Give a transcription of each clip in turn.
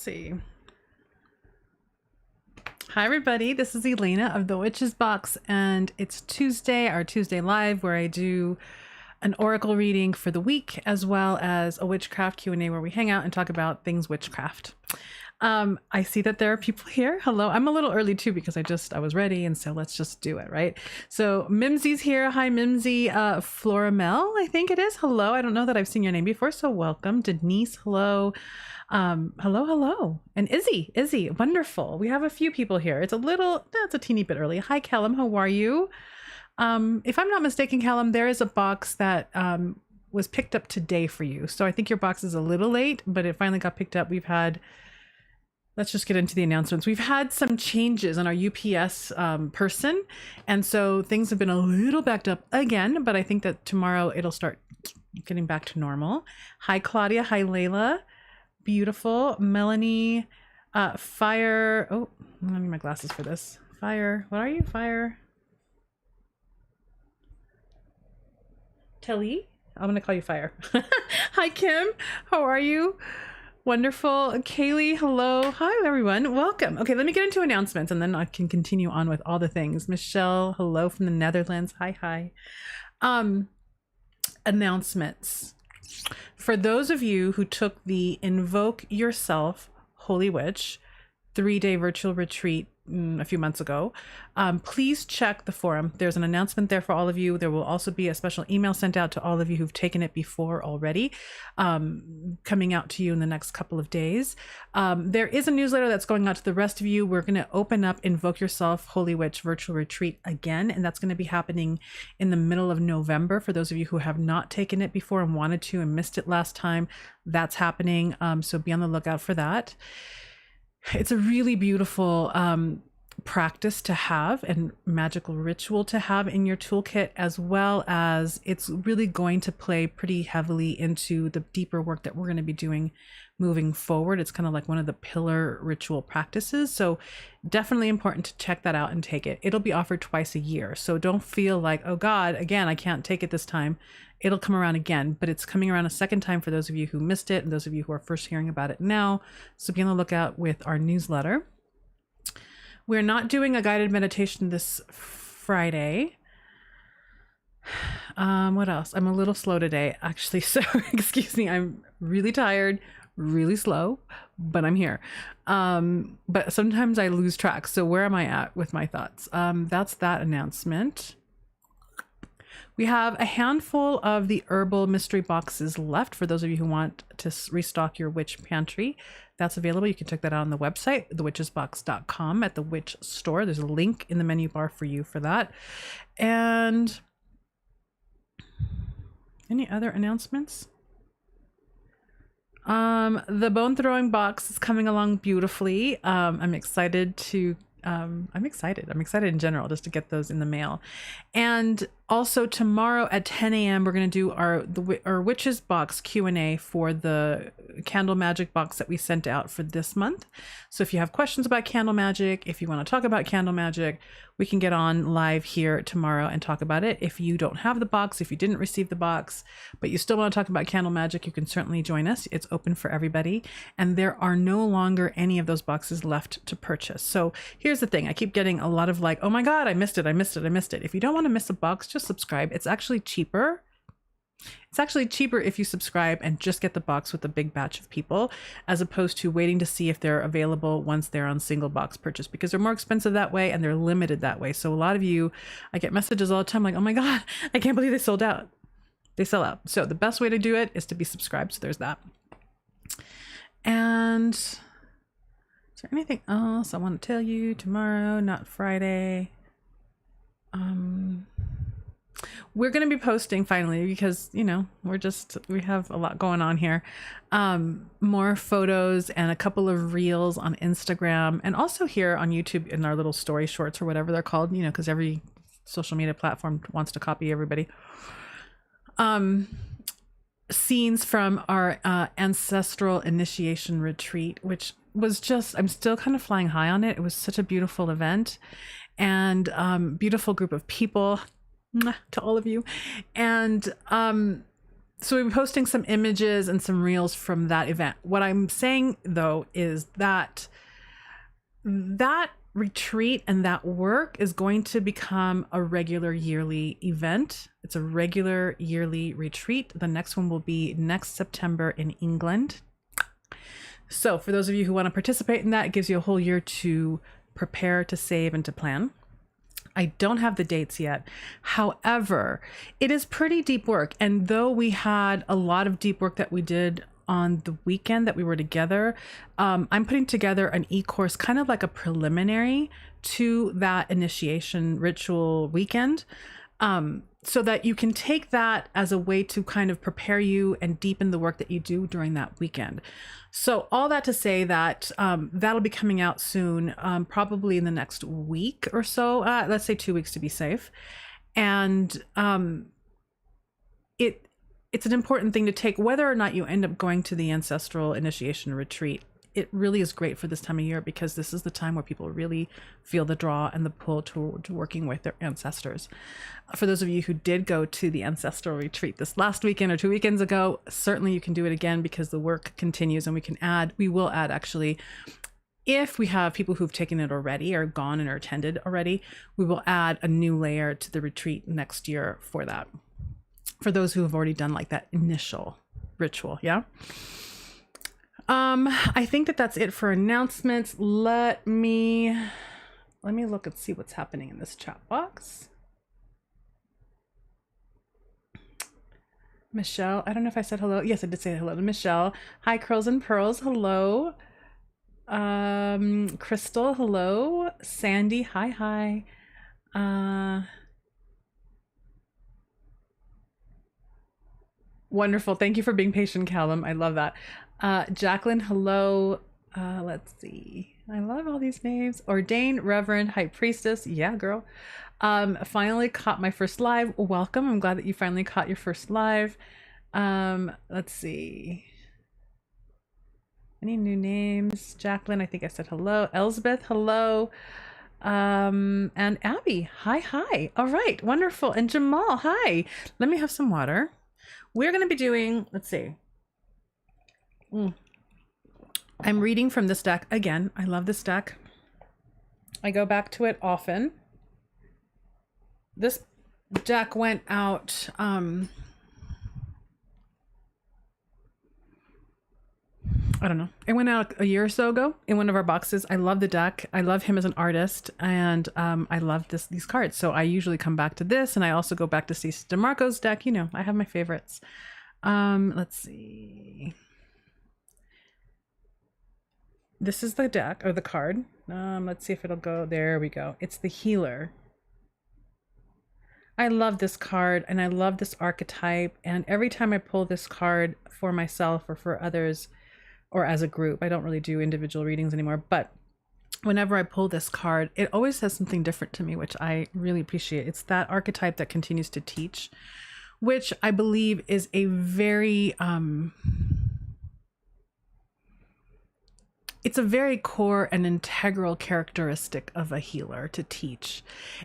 see. Hi everybody, this is Elena of the Witch's Box, and it's Tuesday, our Tuesday Live, where I do an Oracle reading for the week, as well as a witchcraft Q&A where we hang out and talk about things witchcraft. I see that there are people here. Hello. I'm a little early too because I was ready, and so let's just do it, right? So Mimsy's here. Hi Mimsy. Floramel, I think it is. Hello. I don't know that I've seen your name before, so welcome. Denise, hello. Hello. And Izzy, wonderful. We have a few people here. It's a teeny bit early. Hi Callum, how are you? If I'm not mistaken, Callum, there is a box that was picked up today for you. So I think your box is a little late, but it finally got picked up. Let's just get into the announcements. We've had some changes on our UPS person, and so things have been a little backed up again, but I think that tomorrow it'll start getting back to normal. Hi Claudia, hi Layla, beautiful. Melanie, Fire, oh, I need my glasses for this. Fire, what are you? Fire. Telly, I'm gonna call you Fire. Hi Kim, how are you? Wonderful. Kaylee, hello. Hi everyone, welcome. Okay, let me get into announcements and then I can continue on with all the things. Michelle, hello from the Netherlands. Hi. Announcements. For those of you who took the Invoke Yourself Holy Witch 3-day virtual retreat a few months ago, please check the forum. There's an announcement there for all of you. There will also be a special email sent out to all of you who've taken it before already, coming out to you in the next couple of days. There is a newsletter that's going out to the rest of you. We're going to open up Invoke Yourself Holy Witch virtual retreat again, and that's going to be happening in the middle of November. For those of you who have not taken it before and wanted to and missed it last time, that's happening. So be on the lookout for that. It's a really beautiful practice to have and magical ritual to have in your toolkit, as well as it's really going to play pretty heavily into the deeper work that we're going to be doing moving forward. It's kind of like one of the pillar ritual practices. So definitely important to check that out and take it. It'll be offered twice a year. So don't feel like, oh God, again, I can't take it this time. It'll come around again, but it's coming around a second time for those of you who missed it and those of you who are first hearing about it now. So be on the lookout with our newsletter. We're not doing a guided meditation this Friday. What else? I'm a little slow today, actually. So excuse me, I'm really tired, really slow, but I'm here. But sometimes I lose track. So where am I at with my thoughts? That's that announcement. We have a handful of the herbal mystery boxes left for those of you who want to restock your witch pantry. That's available. You can check that out on the website, thewitchesbox.com, at the witch store. There's a link in the menu bar for you for that. And any other announcements? The bone throwing box is coming along beautifully. I'm excited in general just to get those in the mail. And also tomorrow at 10 a.m. we're going to do our Witches Box Q&A for the candle magic box that we sent out for this month. So if you have questions about candle magic, if you want to talk about candle magic, we can get on live here tomorrow and talk about it. If you don't have the box, if you didn't receive the box, but you still want to talk about candle magic, you can certainly join us. It's open for everybody. And there are no longer any of those boxes left to purchase. So here's the thing. I keep getting a lot of like, oh my God, I missed it. If you don't want to miss a box, just subscribe. It's actually cheaper. It's actually cheaper if you subscribe and just get the box with a big batch of people, as opposed to waiting to see if they're available once they're on single box purchase, because they're more expensive that way and they're limited that way. So a lot of you, I get messages all the time like, oh my God, I can't believe they sold out. They sell out. So the best way to do it is to be subscribed. So there's that. And is there anything else I want to tell you tomorrow, not Friday? We're going to be posting finally, because we have a lot going on here. More photos and a couple of reels on Instagram, and also here on YouTube in our little story shorts or whatever they're called, because every social media platform wants to copy everybody. Scenes from our ancestral initiation retreat, which was I'm still kind of flying high on it. It was such a beautiful event and beautiful group of people. To all of you. And So we'll be posting some images and some reels from that event. What I'm saying though is that retreat and that work is going to become a regular yearly event. It's a regular yearly retreat. The next one will be next September in England. So for those of you who want to participate in that, it gives you a whole year to prepare, to save, and to plan. I don't have the dates yet. However, it is pretty deep work. And though we had a lot of deep work that we did on the weekend that we were together, I'm putting together an e-course, kind of like a preliminary to that initiation ritual weekend, so that you can take that as a way to kind of prepare you and deepen the work that you do during that weekend. So all that to say that that'll be coming out soon, probably in the next week or so, let's say 2 weeks to be safe. And it's an important thing to take, whether or not you end up going to the ancestral initiation retreat. It really is great for this time of year, because this is the time where people really feel the draw and the pull to working with their ancestors. For those of you who did go to the ancestral retreat this last weekend or 2 weekends ago, certainly you can do it again, because the work continues, and we will add actually, if we have people who've taken it already or gone and are attended already, we will add a new layer to the retreat next year for that. For those who have already done like that initial ritual. Yeah. I think that's it for announcements. Let me look and see what's happening in this chat box. Michelle, I don't know if I said hello. Yes, I did say hello to Michelle. Hi, Curls and Pearls. Hello. Crystal, hello. Sandy, hi. Wonderful. Thank you for being patient, Callum. I love that. Jacqueline, hello. Let's see. I love all these names. Ordained Reverend High Priestess. Yeah, girl. Finally caught my first live. Welcome. I'm glad that you finally caught your first live. Let's see. Any new names? Jacqueline, I think I said hello. Elsbeth, hello. And Abby, hi. All right, wonderful. And Jamal, hi. Let me have some water. We're going to be doing, let's see. I'm reading from this deck again. I love this deck. I go back to it often. This deck went out I don't know. It went out a year or so ago in one of our boxes. I love the deck. I love him as an artist, and I love these cards. So I usually come back to this, and I also go back to Cece DeMarco's deck. You know, I have my favorites. Let's see. This is the deck, or the card. Let's see if it'll go. There we go. It's the Healer. I love this card, and I love this archetype. And every time I pull this card for myself or for others, or as a group, I don't really do individual readings anymore, but whenever I pull this card, it always says something different to me, which I really appreciate. It's that archetype that continues to teach, which I believe is a very, it's a very core and integral characteristic of a healer to teach.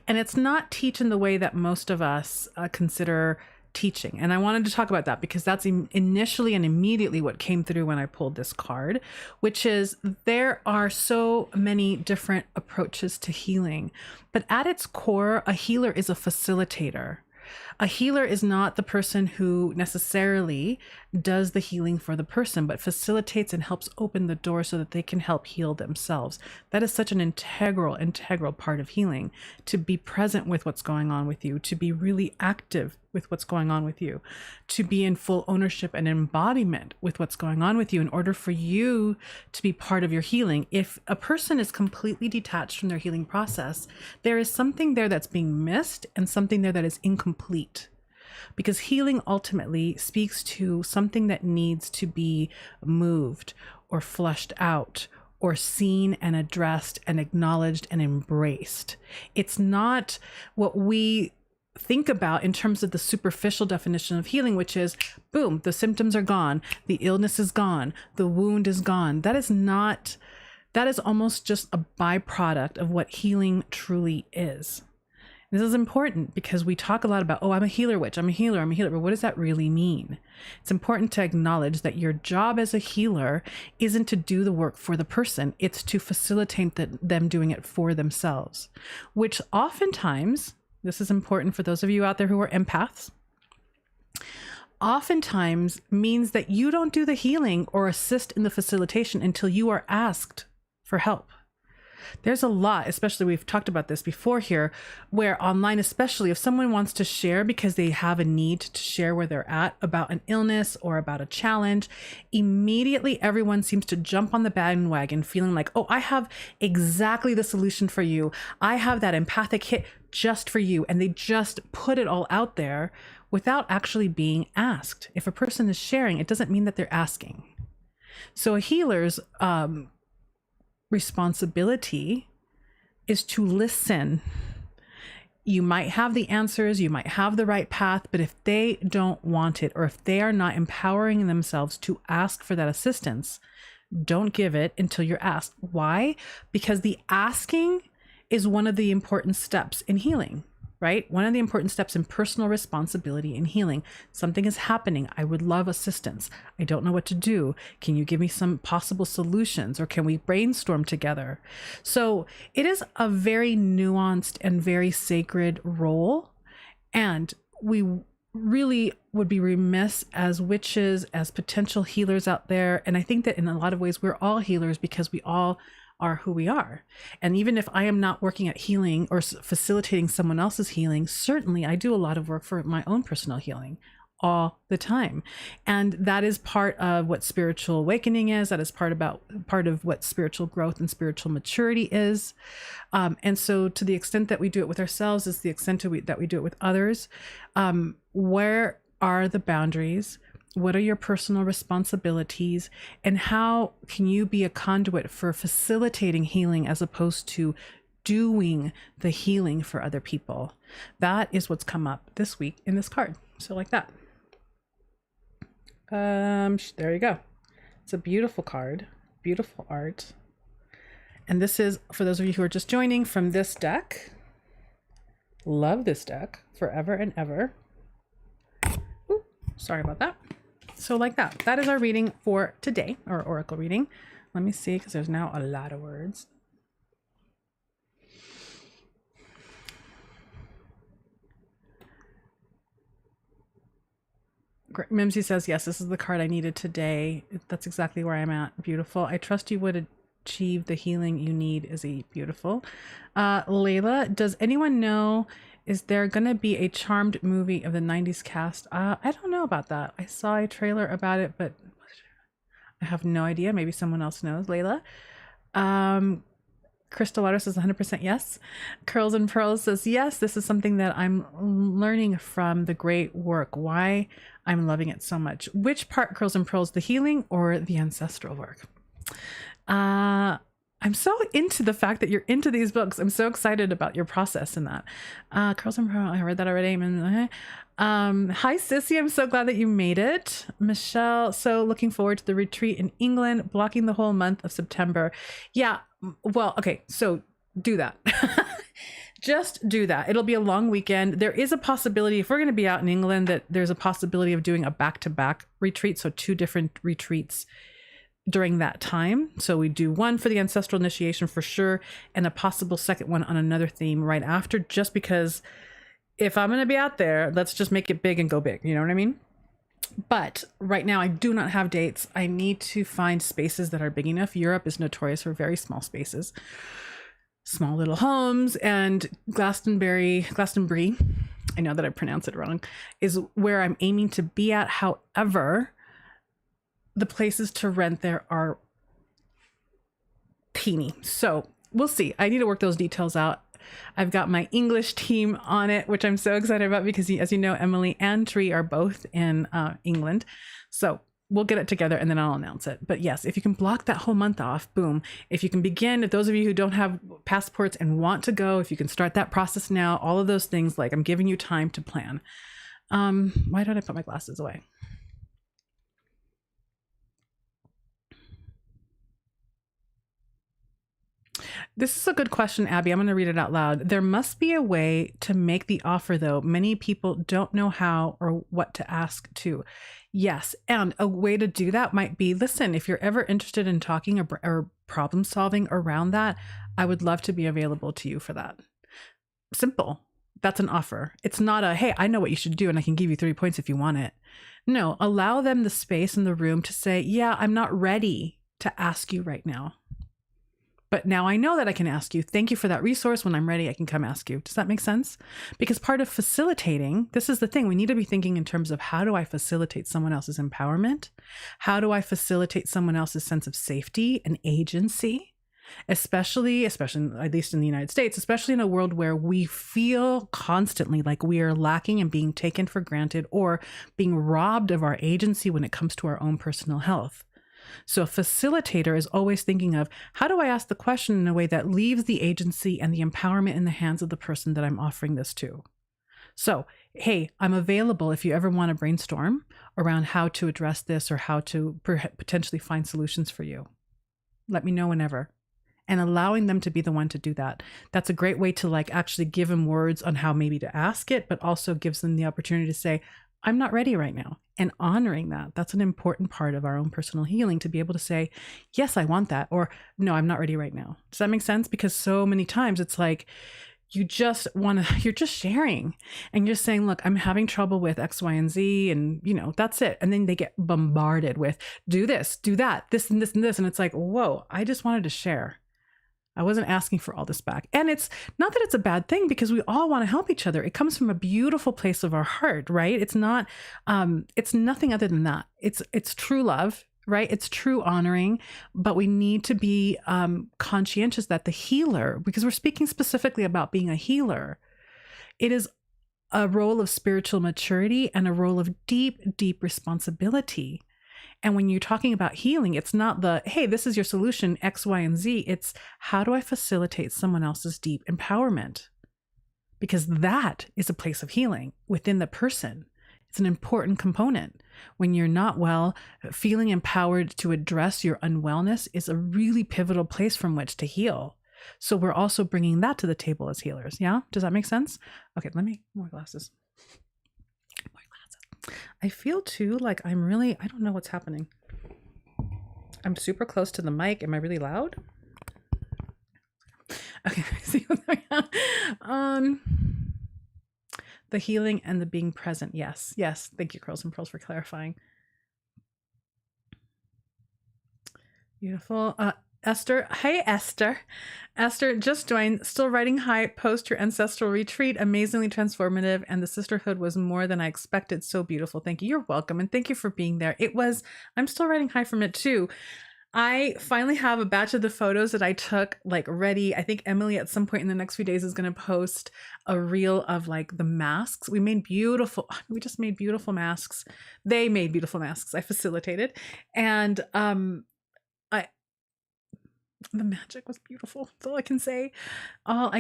And it's not teach in the way that most of us consider teaching. And I wanted to talk about that because that's initially and immediately what came through when I pulled this card, which is there are so many different approaches to healing, but at its core, a healer is a facilitator. A healer is not the person who necessarily does the healing for the person, but facilitates and helps open the door so that they can help heal themselves. That is such an integral part of healing, to be present with what's going on with you, to be really active with what's going on with you, to be in full ownership and embodiment with what's going on with you in order for you to be part of your healing. If a person is completely detached from their healing process, there is something there that's being missed and something there that is incomplete. Because healing ultimately speaks to something that needs to be moved or flushed out or seen and addressed and acknowledged and embraced. It's not what we think about in terms of the superficial definition of healing, which is, boom, the symptoms are gone, the illness is gone, the wound is gone. That is almost just a byproduct of what healing truly is. This is important because we talk a lot about, oh, I'm a healer witch, I'm a healer, but what does that really mean? It's important to acknowledge that your job as a healer isn't to do the work for the person, it's to facilitate them doing it for themselves, which oftentimes, this is important for those of you out there who are empaths, oftentimes means that you don't do the healing or assist in the facilitation until you are asked for help. There's a lot, especially we've talked about this before here, where online, especially if someone wants to share because they have a need to share where they're at about an illness or about a challenge, immediately everyone seems to jump on the bandwagon feeling like, oh, I have exactly the solution for you. I have that empathic hit just for you. And they just put it all out there without actually being asked. If a person is sharing, it doesn't mean that they're asking. So a healer's responsibility is to listen. You might have the answers, you might have the right path, but if they don't want it, or if they are not empowering themselves to ask for that assistance, don't give it until you're asked. Why? Because the asking is one of the important steps in healing, right? One of the important steps in personal responsibility in healing. Something is happening. I would love assistance. I don't know what to do. Can you give me some possible solutions, or can we brainstorm together? So it is a very nuanced and very sacred role. And we really would be remiss as witches, as potential healers out there. And I think that in a lot of ways, we're all healers because we all are who we are. And even if I am not working at healing or facilitating someone else's healing, certainly I do a lot of work for my own personal healing all the time. And that is part of what spiritual awakening is. That is part of what spiritual growth and spiritual maturity is. And so to the extent that we do it with ourselves is the extent that we do it with others. Where are the boundaries? What are your personal responsibilities, and how can you be a conduit for facilitating healing as opposed to doing the healing for other people? That is what's come up this week in this card. So like that. There you go. It's a beautiful card, beautiful art. And this is, for those of you who are just joining, from this deck. Love this deck forever and ever. Ooh, sorry about that. So like that. That is our reading for today, our Oracle reading. Let me see, because there's now a lot of words. Mimsy says, yes, this is the card I needed today. That's exactly where I'm at. Beautiful. I trust you would achieve the healing you need. Is a beautiful. Layla, does anyone know, is there going to be a Charmed movie of the 90s cast? I don't know about that. I saw a trailer about it, but I have no idea. Maybe someone else knows. Layla. Crystal Water says 100% yes. Curls and Pearls says yes. This is something that I'm learning from the great work. Why I'm loving it so much. Which part, Curls and Pearls, the healing or the ancestral work? I'm so into the fact that you're into these books. I'm so excited about your process in that. Curls and Pearls, I read that already. Hi, Sissy. I'm so glad that you made it. Michelle, so looking forward to the retreat in England, blocking the whole month of September. Yeah, well, okay, so do that. Just do that. It'll be a long weekend. There is a possibility, if we're going to be out in England, that there's a possibility of doing a back-to-back retreat, so 2 different retreats during that time. So we do one for the ancestral initiation for sure, and a possible second one on another theme right after, just because if I'm going to be out there, let's just make it big and go big. You know what I mean? But right now I do not have dates. I need to find spaces that are big enough. Europe is notorious for very small spaces, small little homes, and Glastonbury, I know that I pronounce it wrong, is where I'm aiming to be at. However, the places to rent there are teeny. So we'll see. I need to work those details out. I've got my English team on it, which I'm so excited about because, as you know, Emily and Tree are both in England. So we'll get it together and then I'll announce it. But yes, if you can block that whole month off, boom. If you can begin, if those of you who don't have passports and want to go, if you can start that process now, all of those things, like I'm giving you time to plan. Why don't I put my glasses away? This is a good question, Abby. I'm going to read it out loud. There must be a way to make the offer, though. Many people don't know how or what to ask to. Yes. And a way to do that might be, listen, if you're ever interested in talking or problem solving around that, I would love to be available to you for that. Simple. That's an offer. It's not a, hey, I know what you should do and I can give you 3 points if you want it. No, allow them the space in the room to say, yeah, I'm not ready to ask you right now. But now I know that I can ask you. Thank you for that resource. When I'm ready, I can come ask you. Does that make sense? Because part of facilitating, this is the thing, we need to be thinking in terms of how do I facilitate someone else's empowerment? How do I facilitate someone else's sense of safety and agency? Especially at least in the United States, especially in a world where we feel constantly like we are lacking and being taken for granted or being robbed of our agency when it comes to our own personal health. So a facilitator is always thinking of, how do I ask the question in a way that leaves the agency and the empowerment in the hands of the person that I'm offering this to? So, hey, I'm available if you ever want to brainstorm around how to address this or how to potentially find solutions for you. Let me know whenever. And allowing them to be the one to do that. That's a great way to actually give them words on how maybe to ask it, but also gives them the opportunity to say, I'm not ready right now. And honoring that, that's an important part of our own personal healing, to be able to say, yes, I want that, or no, I'm not ready right now. Does that make sense? Because so many times it's like, you're just sharing and you're saying, look, I'm having trouble with X, Y, and Z. And that's it. And then they get bombarded with do this, do that, this and this and this. And it's like, whoa, I just wanted to share. I wasn't asking for all this back. And it's not that it's a bad thing, because we all want to help each other. It comes from a beautiful place of our heart, right? It's not, it's nothing other than that. It's true love, right? It's true honoring, but we need to be conscientious that the healer, because we're speaking specifically about being a healer, it is a role of spiritual maturity and a role of deep, deep responsibility. And when you're talking about healing, it's not the, hey, this is your solution, X, Y, and Z. It's how do I facilitate someone else's deep empowerment? Because that is a place of healing within the person. It's an important component. When you're not well, feeling empowered to address your unwellness is a really pivotal place from which to heal. So we're also bringing that to the table as healers. Yeah? Does that make sense? Okay, more glasses. I feel too like I don't know what's happening. I'm super close to the mic. Am I really loud? Okay, see the healing and the being present. Yes. Thank you, Curls and Pearls, for clarifying. Beautiful. Esther. Hey, Esther. Esther just joined. Still writing high post your ancestral retreat. Amazingly transformative. And the sisterhood was more than I expected. So beautiful. Thank you. You're welcome. And thank you for being there. I'm still writing high from it too. I finally have a batch of the photos that I took ready. I think Emily at some point in the next few days is going to post a reel of the masks. We just made beautiful masks. They made beautiful masks. I facilitated. And, the magic was beautiful. That's all I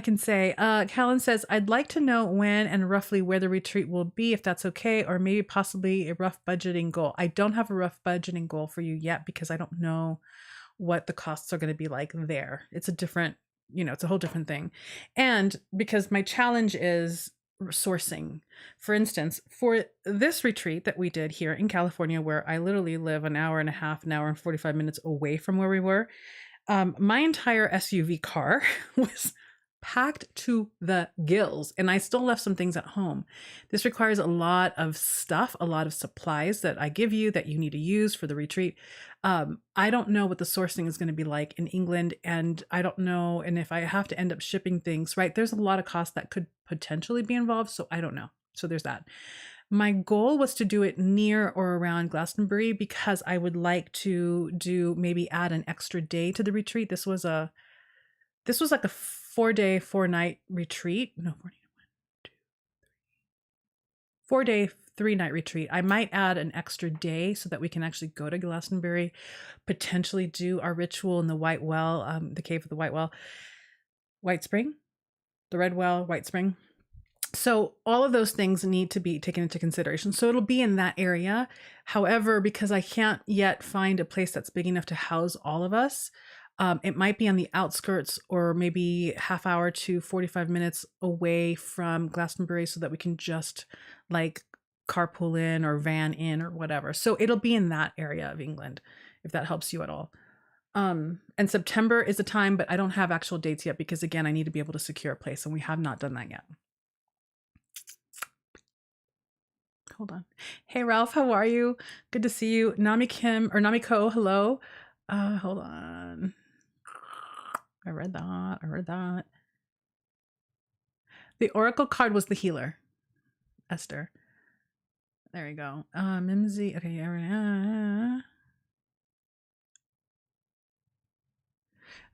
can say. Callan says, I'd like to know when and roughly where the retreat will be, if that's okay, or maybe possibly a rough budgeting goal. I don't have a rough budgeting goal for you yet, because I don't know what the costs are going to be like there. It's a different, it's a whole different thing. And because my challenge is sourcing. For instance, for this retreat that we did here in California, where I literally live an hour and 45 minutes away from where we were, my entire SUV car was packed to the gills, and I still left some things at home. This requires a lot of stuff, a lot of supplies that I give you that you need to use for the retreat. I don't know what the sourcing is going to be like in England, and I don't know, and if I have to end up shipping things, right, there's a lot of costs that could potentially be involved, so I don't know. So there's that. My goal was to do it near or around Glastonbury, because I would like to maybe add an extra day to the retreat. This was like a 4-day, 4-night retreat. No, 4-day, 3-night retreat. I might add an extra day so that we can actually go to Glastonbury, potentially do our ritual in the White Well, the Cave of the White Well, White Spring, the Red Well, White Spring. So all of those things need to be taken into consideration. So it'll be in that area. However, because I can't yet find a place that's big enough to house all of us, It might be on the outskirts or maybe half hour to 45 minutes away from Glastonbury so that we can just like carpool in or van in or whatever. So it'll be in that area of England, if that helps you at all. And September is the time, but I don't have actual dates yet because again, I need to be able to secure a place and we have not done that yet. Hold on. Hey Ralph, how are you? Good to see you. Nami Kim or Namiko, hello. Hold on. I read that. The Oracle card was the healer. Esther. There you go. Mimsy. Okay,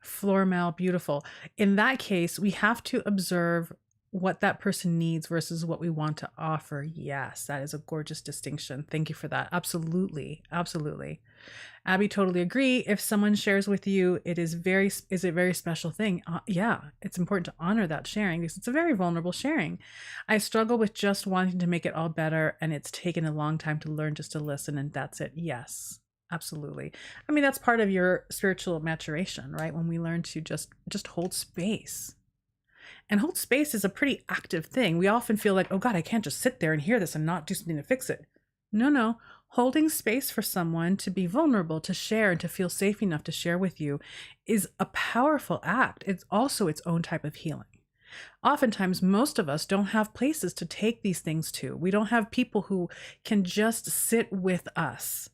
Floral, beautiful. In that case, we have to observe what that person needs versus what we want to offer. Yes, that is a gorgeous distinction. Thank you for that. Absolutely. Absolutely. Abby, totally agree. If someone shares with you, it is a very special thing. Yeah, it's important to honor that sharing because it's a very vulnerable sharing. I struggle with just wanting to make it all better, and it's taken a long time to learn just to listen, and that's it. Yes, absolutely. I mean, that's part of your spiritual maturation, right? When we learn to just hold space. And hold space is a pretty active thing. We often feel like, oh God, I can't just sit there and hear this and not do something to fix it. No. Holding space for someone to be vulnerable, to share, and to feel safe enough to share with you is a powerful act. It's also its own type of healing. Oftentimes, most of us don't have places to take these things to. We don't have people who can just sit with us.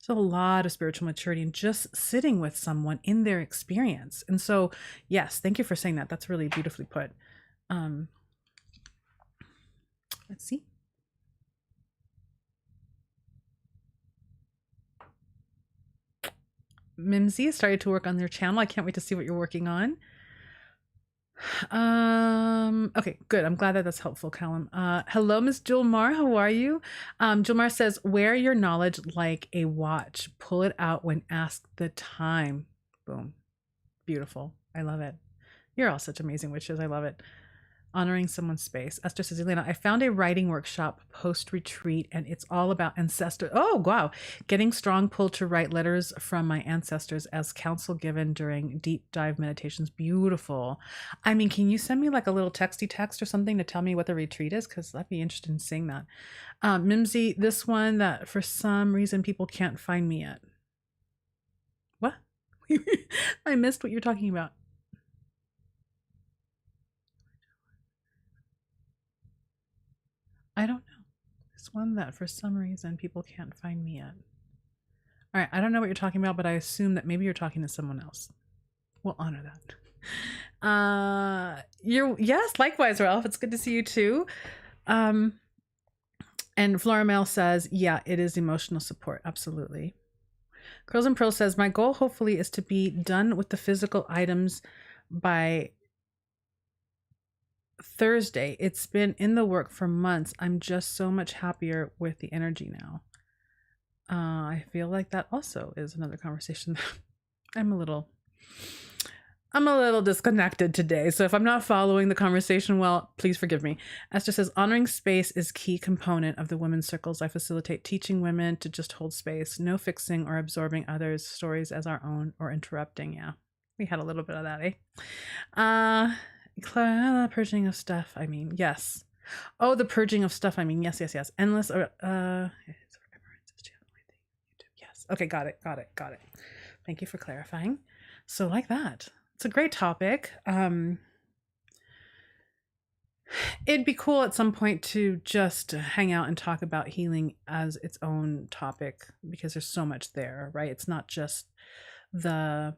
There's a lot of spiritual maturity in just sitting with someone in their experience. And so, yes, thank you for saying that. That's really beautifully put. Let's see. Mimsy started to work on their channel. I can't wait to see what you're working on. Okay, good. I'm glad that that's helpful, Callum. Hello, Miss Julmar. How are you? Julmar says, wear your knowledge like a watch. Pull it out when asked the time. Boom. Beautiful. I love it. You're all such amazing witches. I love it. Honoring someone's space. Esther says, Elena, I found a writing workshop post-retreat and it's all about ancestors. Oh, wow. Getting strong pull to write letters from my ancestors as counsel given during deep dive meditations. Beautiful. I mean, can you send me like a little texty text or something to tell me what the retreat is? Because I'd be interested in seeing that. Mimsy, this one that for some reason people can't find me yet. What? I missed what you're talking about. I don't know. It's one that for some reason people can't find me yet. All right, I don't know what you're talking about, but I assume that maybe you're talking to someone else. We'll honor that. Yes, likewise, Ralph. It's good to see you too. And Floramel says, yeah, it is emotional support. Absolutely. Curls and Pearl says, my goal hopefully is to be done with the physical items by Thursday. It's been in the work for months. I'm just so much happier with the energy now. I feel like that also is another conversation. I'm a little disconnected today. So if I'm not following the conversation well, please forgive me. Esther says, honoring space is key component of the women's circles I facilitate, teaching women to just hold space, no fixing or absorbing others' stories as our own or interrupting. Yeah, we had a little bit of that, eh? Purging of stuff. I mean, yes. Oh, the purging of stuff. I mean, yes. Endless. Yes. Okay, got it. Thank you for clarifying. So, like that, it's a great topic. It'd be cool at some point to just hang out and talk about healing as its own topic because there's so much there, right? It's not just the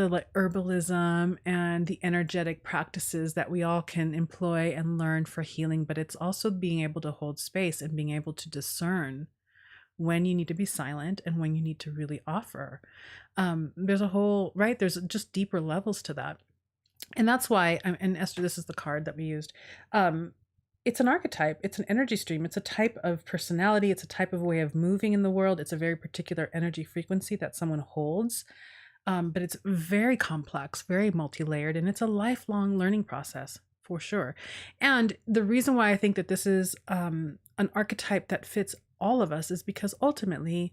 like herbalism and the energetic practices that we all can employ and learn for healing, but it's also being able to hold space and being able to discern when you need to be silent and when you need to really offer. There's a whole, right? There's just deeper levels to that. And that's why, and Esther, this is the card that we used. It's an archetype. It's an energy stream. It's a type of personality. It's a type of way of moving in the world. It's a very particular energy frequency that someone holds. But it's very complex, very multi-layered, and it's a lifelong learning process for sure. And the reason why I think that this is an archetype that fits all of us is because ultimately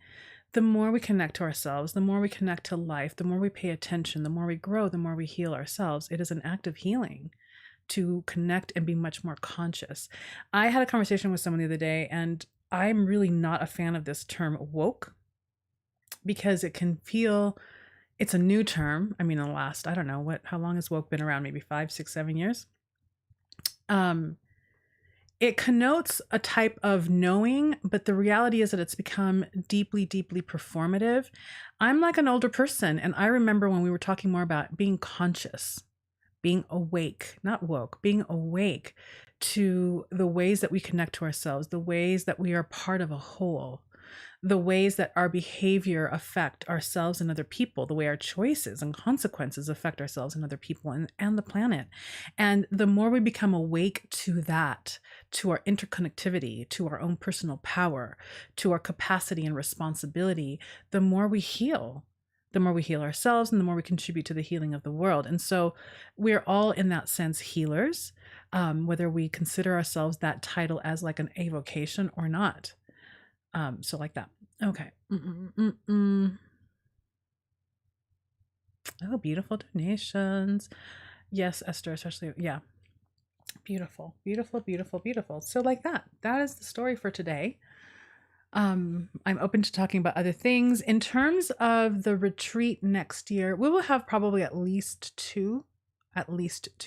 the more we connect to ourselves, the more we connect to life, the more we pay attention, the more we grow, the more we heal ourselves. It is an act of healing to connect and be much more conscious. I had a conversation with someone the other day, and I'm really not a fan of this term woke, because it can feel, it's a new term. I mean, in the last, I don't know how long has woke been around? Maybe 5, 6, 7 years. It connotes a type of knowing, but the reality is that it's become deeply, deeply performative. I'm like an older person, and I remember when we were talking more about being conscious, being awake, not woke, being awake to the ways that we connect to ourselves, the ways that we are part of a whole, the ways that our behavior affect ourselves and other people, the way our choices and consequences affect ourselves and other people and the planet. And the more we become awake to that, to our interconnectivity, to our own personal power, to our capacity and responsibility, the more we heal. The more we heal ourselves and the more we contribute to the healing of the world. And so we're all, in that sense, healers, whether we consider ourselves that title as like an avocation or not. So like that. Okay. Oh, beautiful donations. Yes, Esther, especially. Yeah. Beautiful, beautiful, beautiful, beautiful. So like that is the story for today. I'm open to talking about other things. In terms of the retreat next year, we will have probably at least two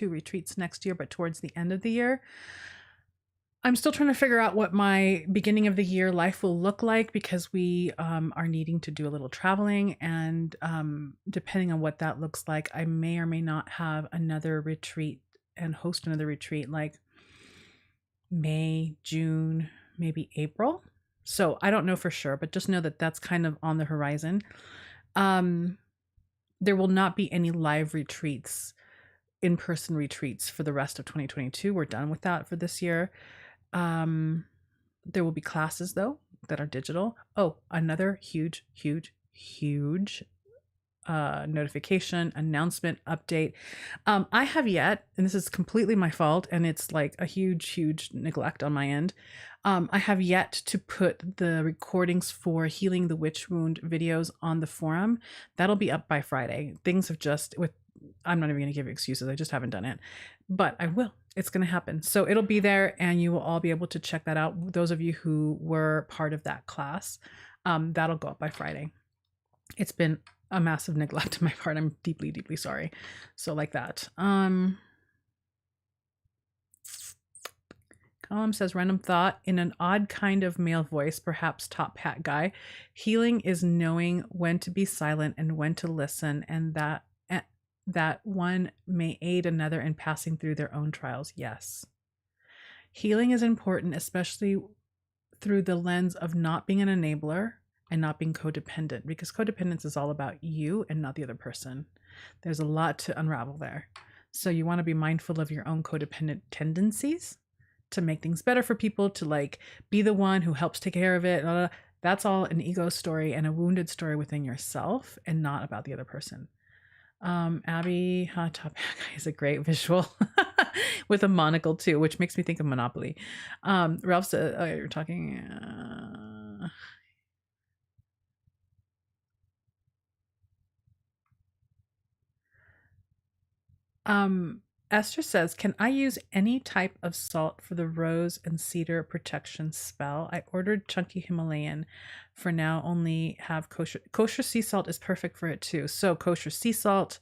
retreats next year, but towards the end of the year. I'm still trying to figure out what my beginning of the year life will look like, because we are needing to do a little traveling, and depending on what that looks like, I may or may not have another retreat and host another retreat like May, June, maybe April. So I don't know for sure, but just know that that's kind of on the horizon. There will not be any live retreats, in-person retreats for the rest of 2022. We're done with that for this year. There will be classes though that are digital. Oh, another huge notification, announcement, update. I have yet, and this is completely my fault, and it's like a huge neglect on my end. I have yet to put the recordings for Healing the Witch Wound videos on the forum. That'll be up by Friday. Things have just, I'm not even going to give you excuses. I just haven't done it, but I will. It's going to happen. So it'll be there, and you will all be able to check that out. Those of you who were part of that class, that'll go up by Friday. It's been a massive neglect on my part. I'm deeply sorry. So like that. Column says, random thought, in an odd kind of male voice, perhaps top hat guy, healing is knowing when to be silent and when to listen, and that one may aid another in passing through their own trials. Yes. Healing is important, especially through the lens of not being an enabler and not being codependent, because codependence is all about you and not the other person. There's a lot to unravel there. So you want to be mindful of your own codependent tendencies to make things better for people, to like be the one who helps take care of it. That's all an ego story and a wounded story within yourself, and not about the other person. Abby, top guy is a great visual with a monocle too, which makes me think of Monopoly. Ralph said, oh, you're talking. Esther says, can I use any type of salt for the rose and cedar protection spell? I ordered chunky Himalayan. For now, only have kosher. Kosher sea salt is perfect for it too. So kosher sea salt,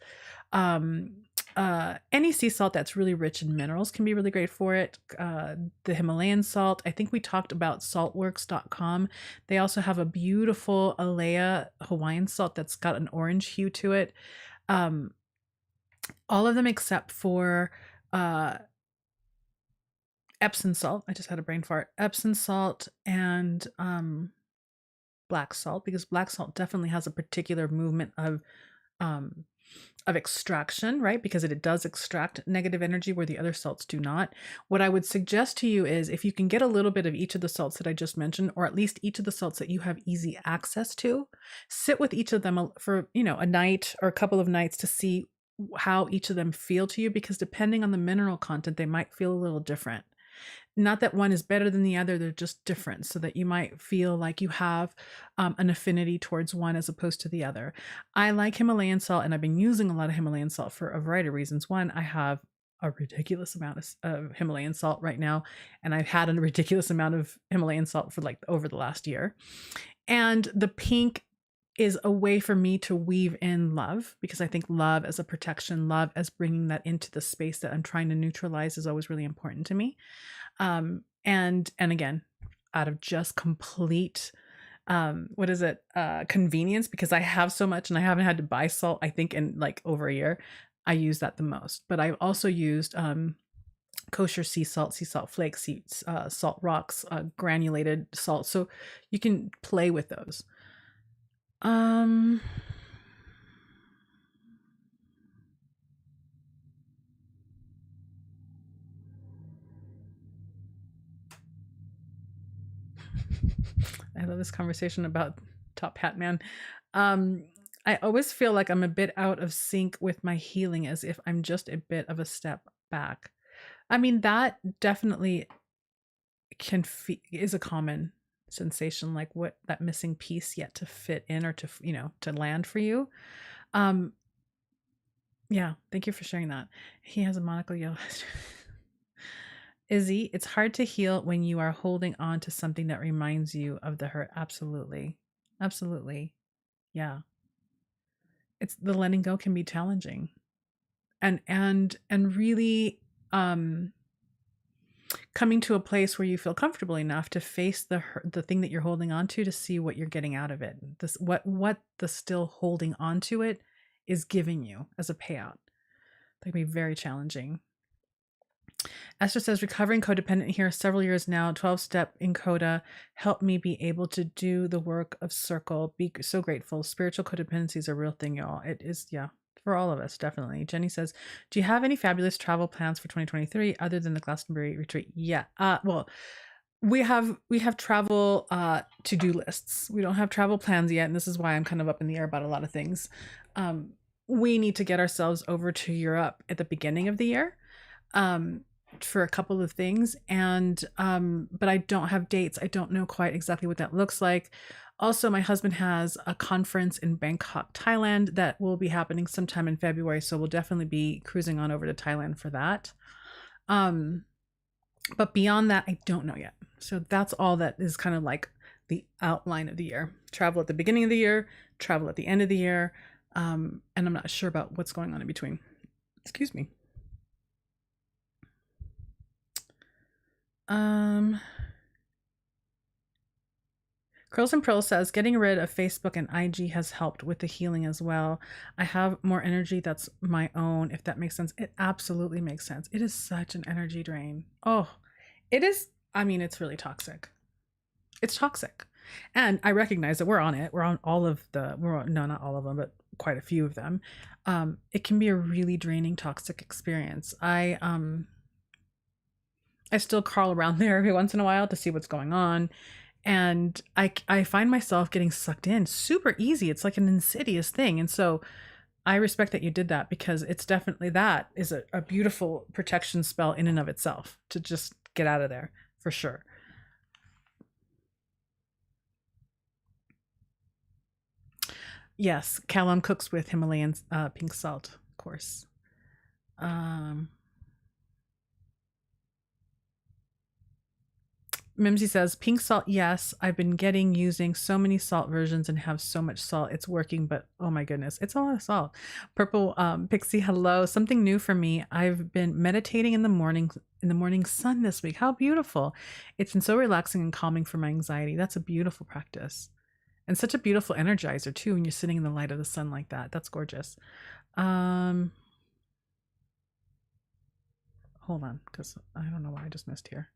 any sea salt that's really rich in minerals can be really great for it. The Himalayan salt, I think we talked about saltworks.com. They also have a beautiful Alea Hawaiian salt that's got an orange hue to it. All of them except for Epsom salt. I just had a brain fart. Epsom salt and black salt, because black salt definitely has a particular movement of extraction, right? Because it does extract negative energy where the other salts do not. What I would suggest to you is, if you can get a little bit of each of the salts that I just mentioned, or at least each of the salts that you have easy access to, sit with each of them for, a night or a couple of nights to see how each of them feel to you, because depending on the mineral content, they might feel a little different. not that one is better than the other, they're just different, so that you might feel like you have an affinity towards one as opposed to the other. I like Himalayan salt, and I've been using a lot of Himalayan salt for a variety of reasons. One, I have a ridiculous amount of Himalayan salt right now, and I've had a ridiculous amount of Himalayan salt for like over the last year. And the pink is a way for me to weave in love, because I think love as a protection, love as bringing that into the space that I'm trying to neutralize is always really important to me. And again, out of just complete convenience, because I have so much and I haven't had to buy salt, I think, in like over a year, I use that the most. But I've also used kosher sea salt flakes, salt rocks, granulated salt, so you can play with those. I love this conversation about Top Hat Man. I always feel like I'm a bit out of sync with my healing, as if I'm just a bit of a step back. I mean, that definitely is a common sensation, like what that missing piece yet to fit in, or to, to land for you. Yeah, thank you for sharing that. He has a monocle yellow. Izzy, it's hard to heal when you are holding on to something that reminds you of the hurt. Absolutely. Absolutely. Yeah. It's the letting go can be challenging. And really coming to a place where you feel comfortable enough to face the thing that you're holding on to see what you're getting out of it. What the still holding on to it is giving you as a payout. That can be very challenging. Esther says, recovering codependent here several years now, 12-step in Coda helped me be able to do the work of circle. Be so grateful. Spiritual codependency is a real thing, y'all. It is, yeah, for all of us, definitely. Jenny says, do you have any fabulous travel plans for 2023 other than the Glastonbury retreat? Yeah. Well, we have travel to-do lists. We don't have travel plans yet, and this is why I'm kind of up in the air about a lot of things. We need to get ourselves over to Europe at the beginning of the year. For a couple of things, and but I don't have dates. I don't know quite exactly what that looks like. Also, my husband has a conference in Bangkok, Thailand, that will be happening sometime in February, so we'll definitely be cruising on over to Thailand for that. But beyond that, I don't know yet. So that's all that is kind of like the outline of the year. Travel at the beginning of the year, travel at the end of the year, and I'm not sure about what's going on in between. Excuse me. Curls and Pearl says, getting rid of Facebook and IG has helped with the healing as well. I have more energy that's my own, if that makes sense. It absolutely makes sense. It is such an energy drain. Oh, it is. I mean, it's really toxic. It's toxic. And I recognize that we're on it. We're on all of no, not all of them, but quite a few of them. It can be a really draining, toxic experience. I still crawl around there every once in a while to see what's going on. And I find myself getting sucked in super easy. It's like an insidious thing. And so I respect that you did that, because it's definitely, that is a beautiful protection spell in and of itself, to just get out of there for sure. Yes, Callum cooks with Himalayan pink salt, of course. Mimsy says, pink salt, yes. I've been using so many salt versions and have so much salt. It's working, but oh my goodness, it's a lot of salt. Purple Pixie, hello. Something new for me. I've been meditating in the morning sun this week. How beautiful. It's been so relaxing and calming for my anxiety. That's a beautiful practice. And such a beautiful energizer too, when you're sitting in the light of the sun like that. That's gorgeous. Hold on, because I don't know why I just missed here.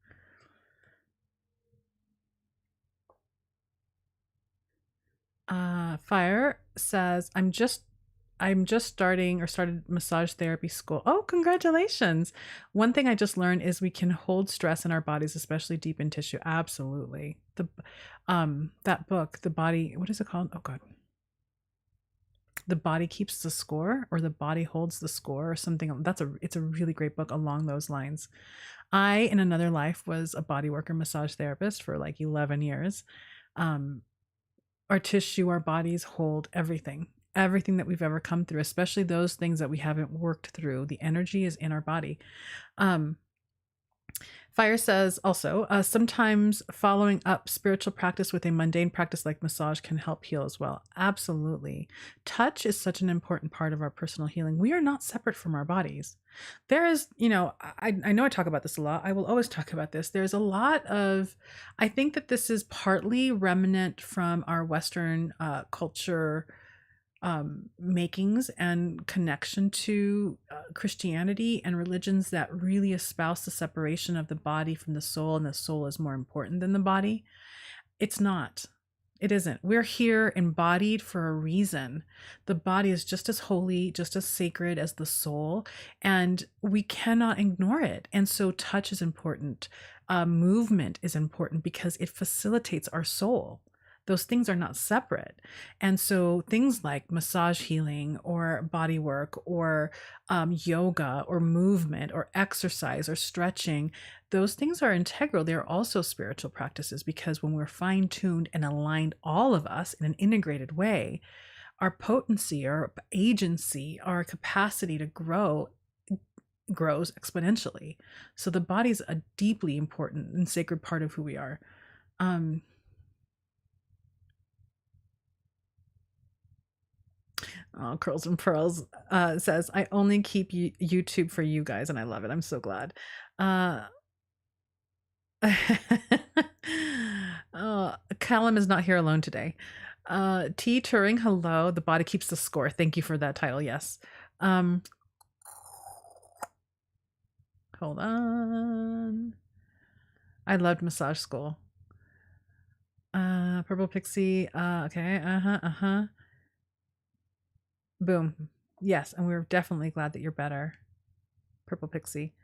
Fire says, I'm just started massage therapy school. Oh, congratulations. One thing I just learned is we can hold stress in our bodies, especially deep in tissue. Absolutely. That book, The Body, what is it called? Oh God. The Body Keeps the Score, or The Body Holds the Score, or something. It's a really great book along those lines. I, in another life, was a body worker massage therapist for like 11 years. Our tissue, our bodies hold everything that we've ever come through, especially those things that we haven't worked through. The energy is in our body. Fire says also, sometimes following up spiritual practice with a mundane practice like massage can help heal as well. Absolutely. Touch is such an important part of our personal healing. We are not separate from our bodies. There is, I know I talk about this a lot. I will always talk about this. There's a lot of, I think that this is partly remnant from our Western culture makings and connection to Christianity and religions that really espouse the separation of the body from the soul, and the soul is more important than the body. It's not. It isn't. We're here embodied for a reason. The body is just as holy, just as sacred as the soul, and we cannot ignore it. And so touch is important. Movement is important because it facilitates our soul. Those things are not separate. And so things like massage healing or body work or yoga or movement or exercise or stretching, those things are integral. They're also spiritual practices, because when we're fine-tuned and aligned, all of us, in an integrated way, our potency, our agency, our capacity to grow grows exponentially. So the body's a deeply important and sacred part of who we are. Oh, Curls and Pearls says, I only keep YouTube for you guys, and I love it. I'm so glad. Callum is not here alone today. T. Turing, hello. The Body Keeps the Score. Thank you for that title. Yes. Hold on. I loved Massage School. Purple Pixie. Okay. Boom. Yes, and we're definitely glad that you're better. Purple Pixie.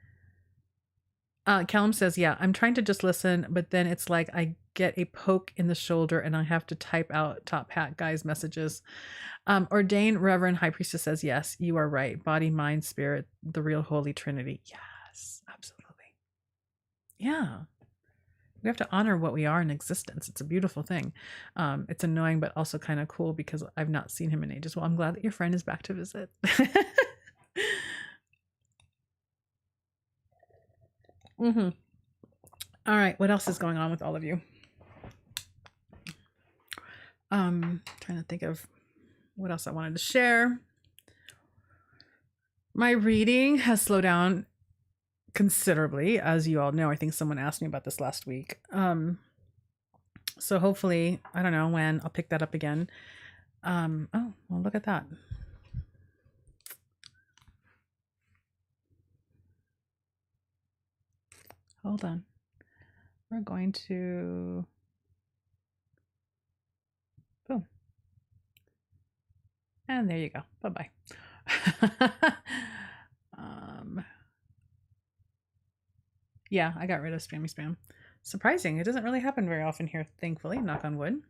Callum says, yeah, I'm trying to just listen, but then it's like I get a poke in the shoulder and I have to type out Top Hat Guy's messages. Ordained Reverend High Priestess says, yes, you are right. Body, mind, spirit, the real Holy Trinity. Yes, absolutely. Yeah. We have to honor what we are in existence. It's a beautiful thing. It's annoying, but also kind of cool because I've not seen him in ages. Well, I'm glad that your friend is back to visit. Mm-hmm. All right. What else is going on with all of you? Trying to think of what else I wanted to share. My reading has slowed down considerably, as you all know. I think someone asked me about this last week. So hopefully, I don't know when I'll pick that up again. Oh, well, look at that. Hold on. We're going to, boom. And there you go. Bye-bye. Yeah, I got rid of spammy spam. Surprising. It doesn't really happen very often here, thankfully. Knock on wood.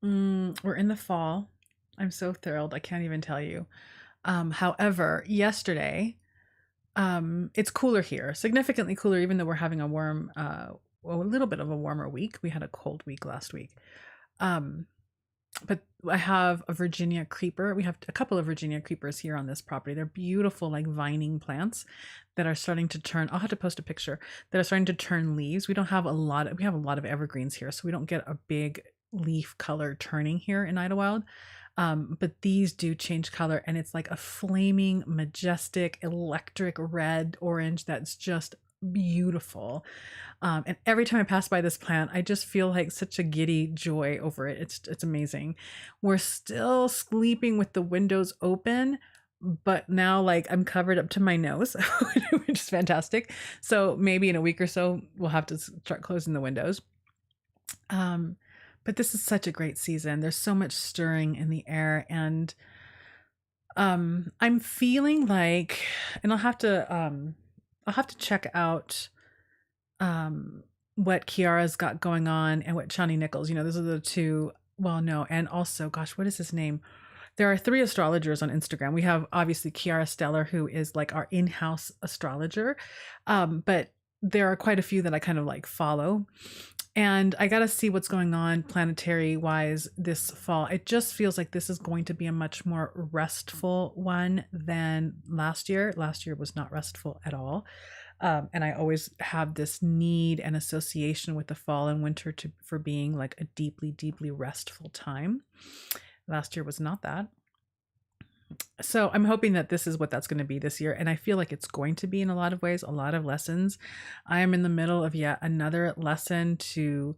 We're in the fall. I'm so thrilled. I can't even tell you. However, yesterday, it's cooler here, significantly cooler, even though we're having a warm, a little bit of a warmer week. We had a cold week last week. But I have a Virginia creeper. We have a couple of Virginia creepers here on this property. They're beautiful, like vining plants that are starting to turn. I'll have to post a picture, that are starting to turn leaves. We have a lot of evergreens here, so we don't get a big leaf color turning here in Idlewild. But these do change color, and it's like a flaming, majestic, electric red orange that's just beautiful. And every time I pass by this plant, I just feel like such a giddy joy over it. It's amazing. We're still sleeping with the windows open, but now like I'm covered up to my nose, which is fantastic. So maybe in a week or so, we'll have to start closing the windows. But this is such a great season. There's so much stirring in the air, and I'm feeling like, and I'll have to check out what Kiara's got going on and what Chani Nichols. Those are the two well, no. And also, gosh, what is his name? There are 3 astrologers on Instagram. We have obviously Kiara Stellar, who is like our in-house astrologer. But there are quite a few that I kind of like follow. And I got to see what's going on planetary wise this fall. It just feels like this is going to be a much more restful one than last year. Last year was not restful at all. And I always have this need and association with the fall and winter for being like a deeply, deeply restful time. Last year was not that. So I'm hoping that this is what that's going to be this year. And I feel like it's going to be in a lot of ways, a lot of lessons. I am in the middle of yet another lesson to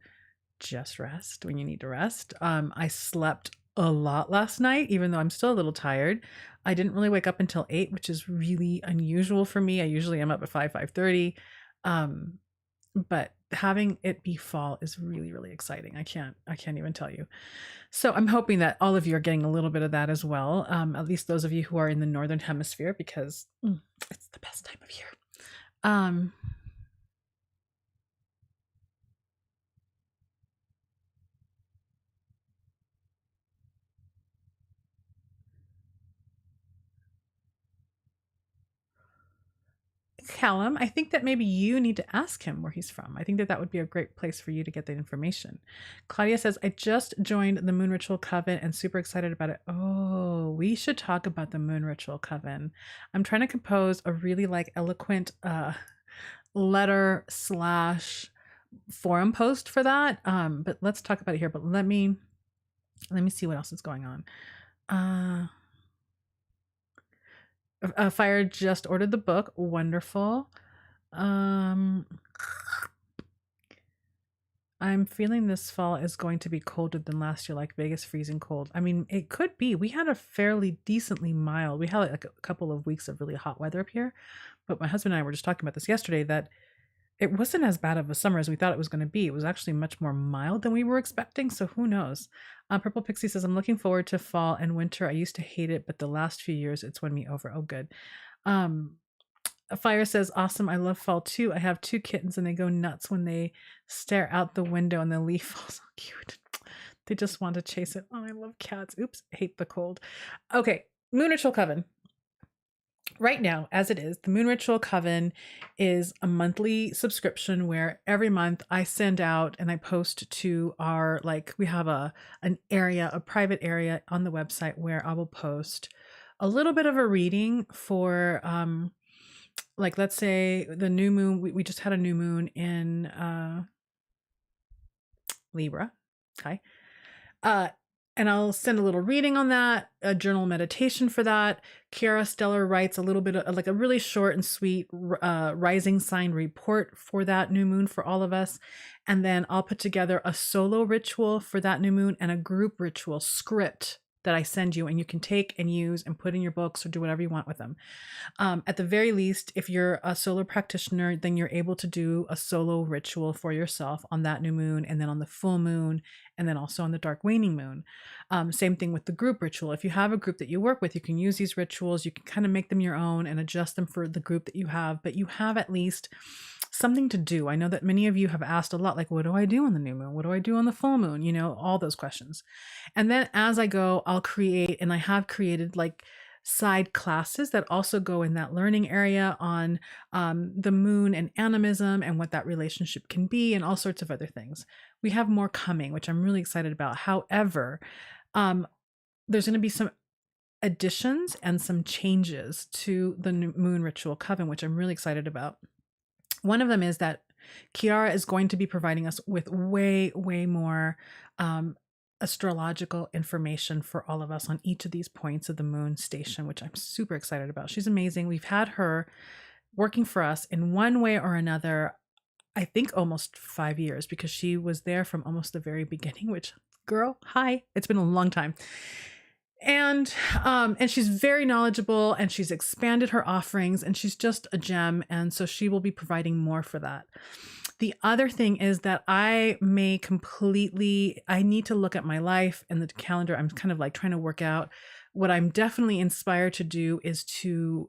just rest when you need to rest. I slept a lot last night, even though I'm still a little tired. I didn't really wake up until 8, which is really unusual for me. I usually am up at 5:30. But having it be fall is really, really exciting. I can't even tell you. So I'm hoping that all of you are getting a little bit of that as well. At least those of you who are in the Northern Hemisphere, because it's the best time of year. Callum, I think that maybe you need to ask him where he's from. I think that would be a great place for you to get that information. Claudia says, I just joined the Moon Ritual Coven and super excited about it. Oh, we should talk about the Moon Ritual Coven. I'm trying to compose a really like eloquent letter / forum post for that. But let's talk about it here. But let me see what else is going on. Fire just ordered the book. Wonderful. I'm feeling this fall is going to be colder than last year, like Vegas freezing cold. I mean, it could be. We had a fairly decently mild. We had like a couple of weeks of really hot weather up here. But my husband and I were just talking about this yesterday, that it wasn't as bad of a summer as we thought it was going to be. It was actually much more mild than we were expecting. So who knows? Purple Pixie says, I'm looking forward to fall and winter. I used to hate it, but the last few years it's won me over. Oh, good. Fire says, awesome. I love fall too. I have 2 kittens and they go nuts when they stare out the window and the leaf falls. So cute. They just want to chase it. Oh, I love cats. Oops. Hate the cold. Okay. Moon Ritual Coven. Right now, as it is, the Moon Ritual Coven is a monthly subscription where every month I send out and I post to our, like, we have an area, a private area on the website where I will post a little bit of a reading for, like, let's say the new moon. We just had a new moon in Libra. Okay. And I'll send a little reading on that, a journal meditation for that. Kiara Stellar writes a little bit of like a really short and sweet rising sign report for that new moon for all of us. And then I'll put together a solo ritual for that new moon and a group ritual script that I send you, and you can take and use and put in your books or do whatever you want with them. At the very least, if you're a solo practitioner, then you're able to do a solo ritual for yourself on that new moon, and then on the full moon, and then also on the dark waning moon. Same thing with the group ritual. If you have a group that you work with, you can use these rituals. You can kind of make them your own and adjust them for the group that you have, but you have at least something to do. I know that many of you have asked a lot, like, what do I do on the new moon? What do I do on the full moon? You know, all those questions. And then as I go, I'll create, and I have created like side classes that also go in that learning area on the moon and animism and what that relationship can be and all sorts of other things. We have more coming, which I'm really excited about. However, there's going to be some additions and some changes to the Moon Ritual Coven, which I'm really excited about. One of them is that Kiara is going to be providing us with way, way more astrological information for all of us on each of these points of the moon station, which I'm super excited about. She's amazing. We've had her working for us in one way or another, I think almost 5 years, because she was there from almost the very beginning, which, girl, hi, it's been a long time. And she's very knowledgeable, and she's expanded her offerings, and she's just a gem. And so she will be providing more for that. The other thing is that I need to look at my life and the calendar. I'm kind of like trying to work out what I'm definitely inspired to do is to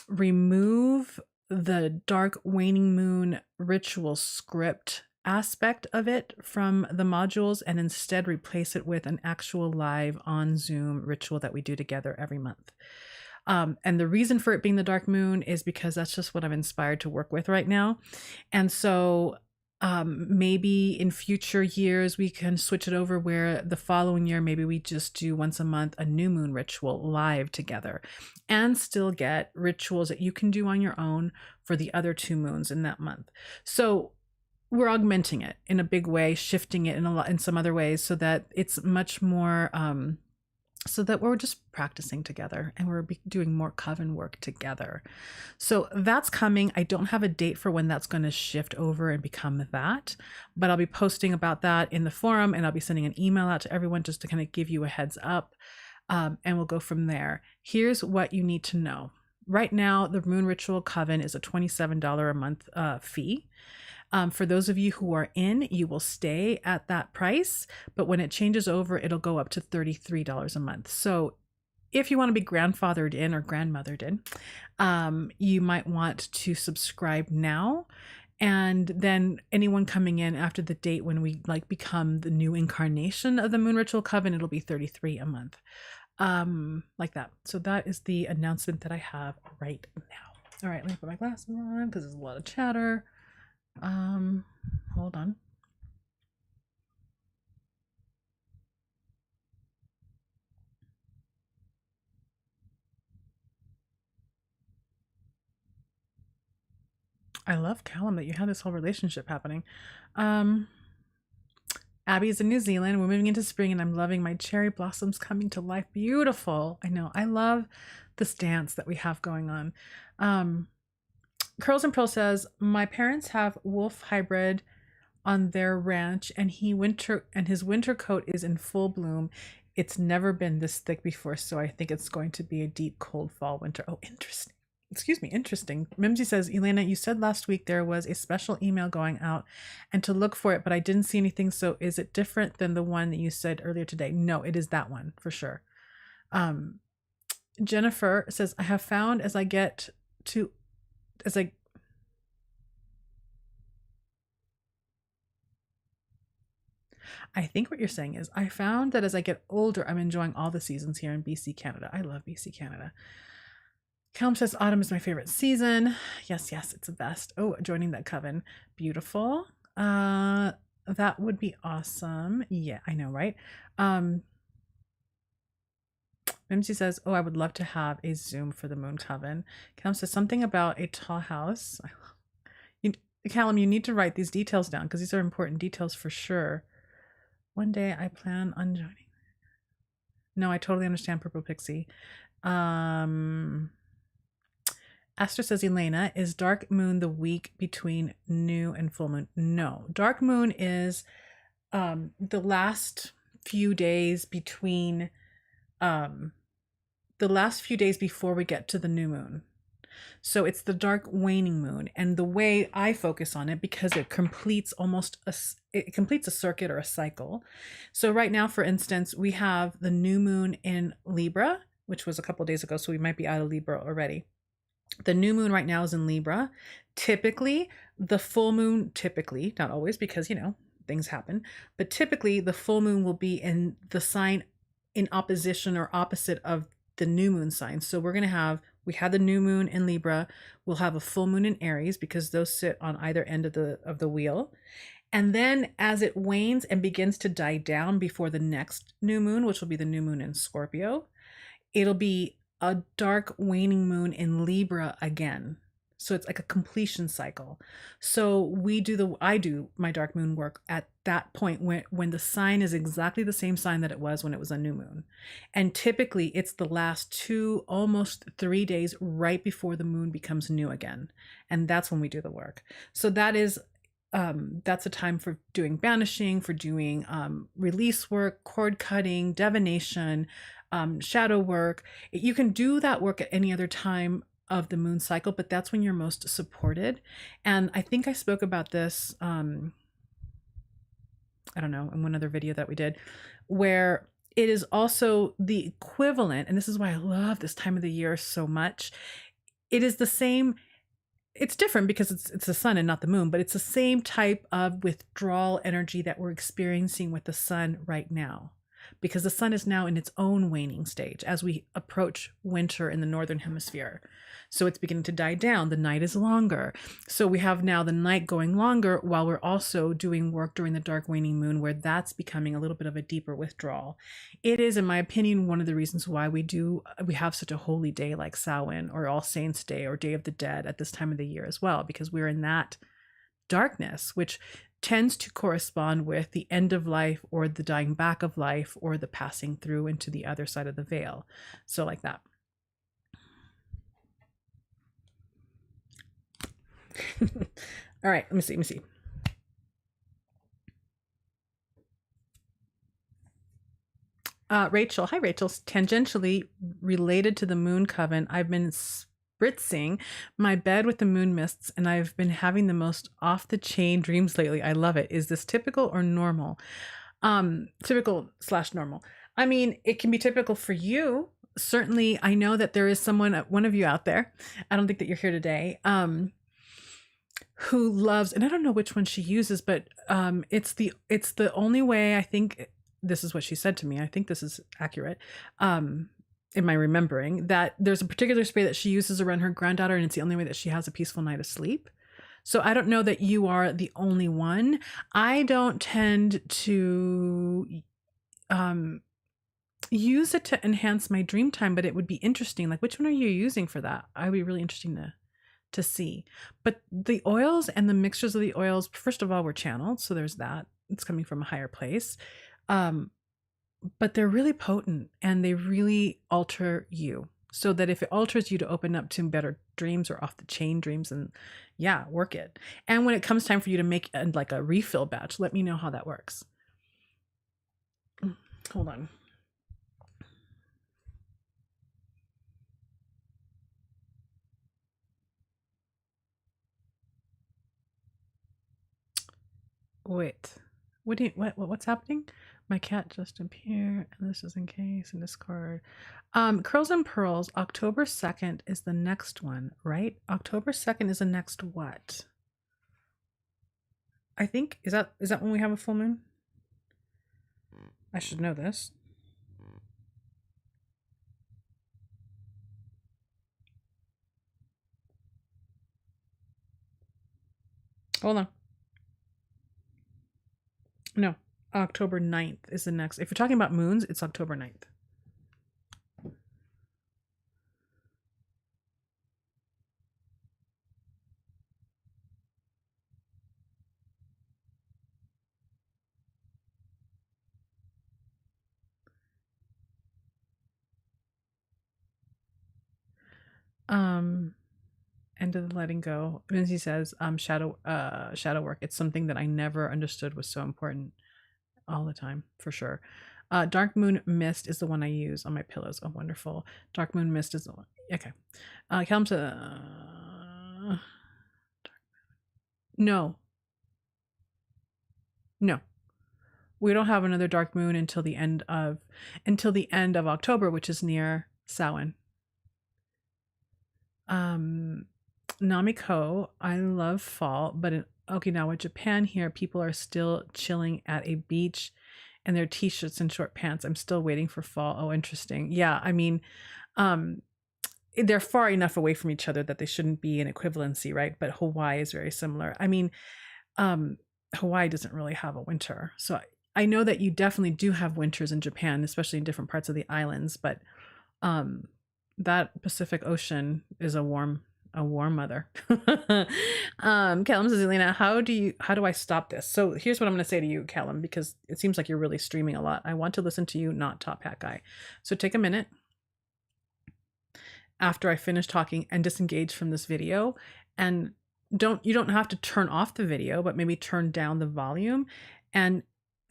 remove the dark waning moon ritual script aspect of it from the modules and instead replace it with an actual live on Zoom ritual that we do together every month. And the reason for it being the dark moon is because that's just what I'm inspired to work with right now. And so maybe in future years we can switch it over where the following year maybe we just do once a month a new moon ritual live together, and still get rituals that you can do on your own for the other 2 moons in that month. So we're augmenting it in a big way, shifting it in some other ways so that it's much more so that we're just practicing together and we're doing more coven work together. So that's coming. I don't have a date for when that's going to shift over and become that, but I'll be posting about that in the forum, and I'll be sending an email out to everyone just to kind of give you a heads up, and we'll go from there. Here's what you need to know. Right now, the Moon Ritual Coven is a $27 a month fee. For those of you who are in, you will stay at that price, but when it changes over, it'll go up to $33 a month. So if you want to be grandfathered in or grandmothered in, you might want to subscribe now. And then anyone coming in after the date when we like become the new incarnation of the Moon Ritual Coven, it'll be $33 a month. Like that. So that is the announcement that I have right now. All right, let me put my glasses on because there's a lot of chatter. Hold on. I love Callum that you have this whole relationship happening. Abby is in New Zealand. We're moving into spring and I'm loving my cherry blossoms coming to life. Beautiful. I know. I love this dance that we have going on. Curls and Pearl says, my parents have wolf hybrid on their ranch and his winter coat is in full bloom. It's never been this thick before, so I think it's going to be a deep cold fall winter. Oh, interesting. Excuse me, interesting. Mimsy says, Elena, you said last week there was a special email going out and to look for it, but I didn't see anything. So is it different than the one that you said earlier today? No, it is that one for sure. Jennifer says, I have found I think what you're saying is, I found that as I get older, I'm enjoying all the seasons here in BC, Canada. I love BC, Canada. Callum says, autumn is my favorite season. Yes, it's the best. Oh, joining that coven. Beautiful. That would be awesome. Yeah, I know, right? Mimsy says, oh, I would love to have a Zoom for the Moon Coven. Callum says something about a tall house. Callum, you need to write these details down because these are important details for sure. One day I plan on joining. No, I totally understand, Purple Pixie. Esther says, Elena, is dark moon the week between new and full moon? No, dark moon is the last few days between the last few days before we get to the new moon. So it's the dark waning moon, and the way I focus on it, because it completes a circuit or a cycle. So right now, for instance, we have the new moon in Libra, which was a couple days ago, so we might be out of Libra already. The new moon right now is in Libra. Typically, the full moon, not always, because things happen, but typically the full moon will be in the sign in opposition or opposite of the new moon sign. So we had the new moon in Libra. We'll have a full moon in Aries because those sit on either end of the wheel. And then as it wanes and begins to die down before the next new moon, which will be the new moon in Scorpio, it'll be a dark waning moon in Libra again. So it's like a completion cycle. So I do my dark moon work at that point when the sign is exactly the same sign that it was when it was a new moon. And typically it's the last 2, almost 3 days right before the moon becomes new again. And that's when we do the work. So that's a time for doing banishing, for doing release work, cord cutting, divination, shadow work. You can do that work at any other time of the moon cycle, but that's when you're most supported. And I think I spoke about this, I don't know, in one other video that we did, where it is also the equivalent, and this is why I love this time of the year so much. It is the same it's different because it's the sun and not the moon, but it's the same type of withdrawal energy that we're experiencing with the sun right now, because the sun is now in its own waning stage as we approach winter in the northern hemisphere. So it's beginning to die down. The night is longer. So we have now the night going longer while we're also doing work during the dark waning moon, where that's becoming a little bit of a deeper withdrawal. It is, in my opinion, one of the reasons why we have such a holy day like Samhain or All Saints Day or Day of the Dead at this time of the year as well, because we're in that darkness, which tends to correspond with the end of life or the dying back of life or the passing through into the other side of the veil. So like that. All right, let me see. Rachel, hi Rachel. Tangentially related to the moon coven, I've been spritzing my bed with the moon mists, and I've been having the most off the chain dreams lately. I love it. Is this typical or normal? Typical/normal. I mean, it can be typical for you. Certainly, I know that there is one of you out there. I don't think that you're here today. Who loves, and I don't know which one she uses, but it's the only way, I think this is what she said to me. I think this is accurate. In my remembering, that there's a particular spray that she uses around her granddaughter, and it's the only way that she has a peaceful night of sleep. So I don't know that you are the only one. I don't tend to use it to enhance my dream time, but it would be interesting. Like, which one are you using for that? I would be really interesting to see. But the oils and the mixtures of the oils, first of all, were channeled, so there's that. It's coming from a higher place. But they're really potent and they really alter you, so that if it alters you to open up to better dreams or off the chain dreams, and yeah, work it. And when it comes time for you to make like a refill batch, let me know how that works. Hold on. Wait, what's happening? My cat just appeared, and this is in case and discard. Curls and Pearls, October 2nd is the next one, right? October 2nd is the next what? I think, is that when we have a full moon? I should know this. Hold on. No, October 9th is the next. If you're talking about moons, it's October 9th. End of the letting go. Lindsay says, shadow work. It's something that I never understood was so important all the time, for sure. Dark Moon Mist is the one I use on my pillows. Oh, wonderful. Dark Moon Mist is the one. Okay. Callum says, no. We don't have another dark moon until the end of October, which is near Samhain. Namiko, I love fall, but in Okinawa, Japan, here people are still chilling at a beach and their t-shirts and short pants. I'm still waiting for fall. Oh, interesting. Yeah, I mean, they're far enough away from each other that they shouldn't be an equivalency, right? But Hawaii is very similar. I mean, Hawaii doesn't really have a winter. So I know that you definitely do have winters in Japan, especially in different parts of the islands, but that Pacific Ocean is a warm mother. Callum says, Elena, how do I stop this? So here's what I'm going to say to you, Callum, because it seems like you're really streaming a lot. I want to listen to you, not Top Hat Guy. So take a minute after I finish talking and disengage from this video, and you don't have to turn off the video, but maybe turn down the volume and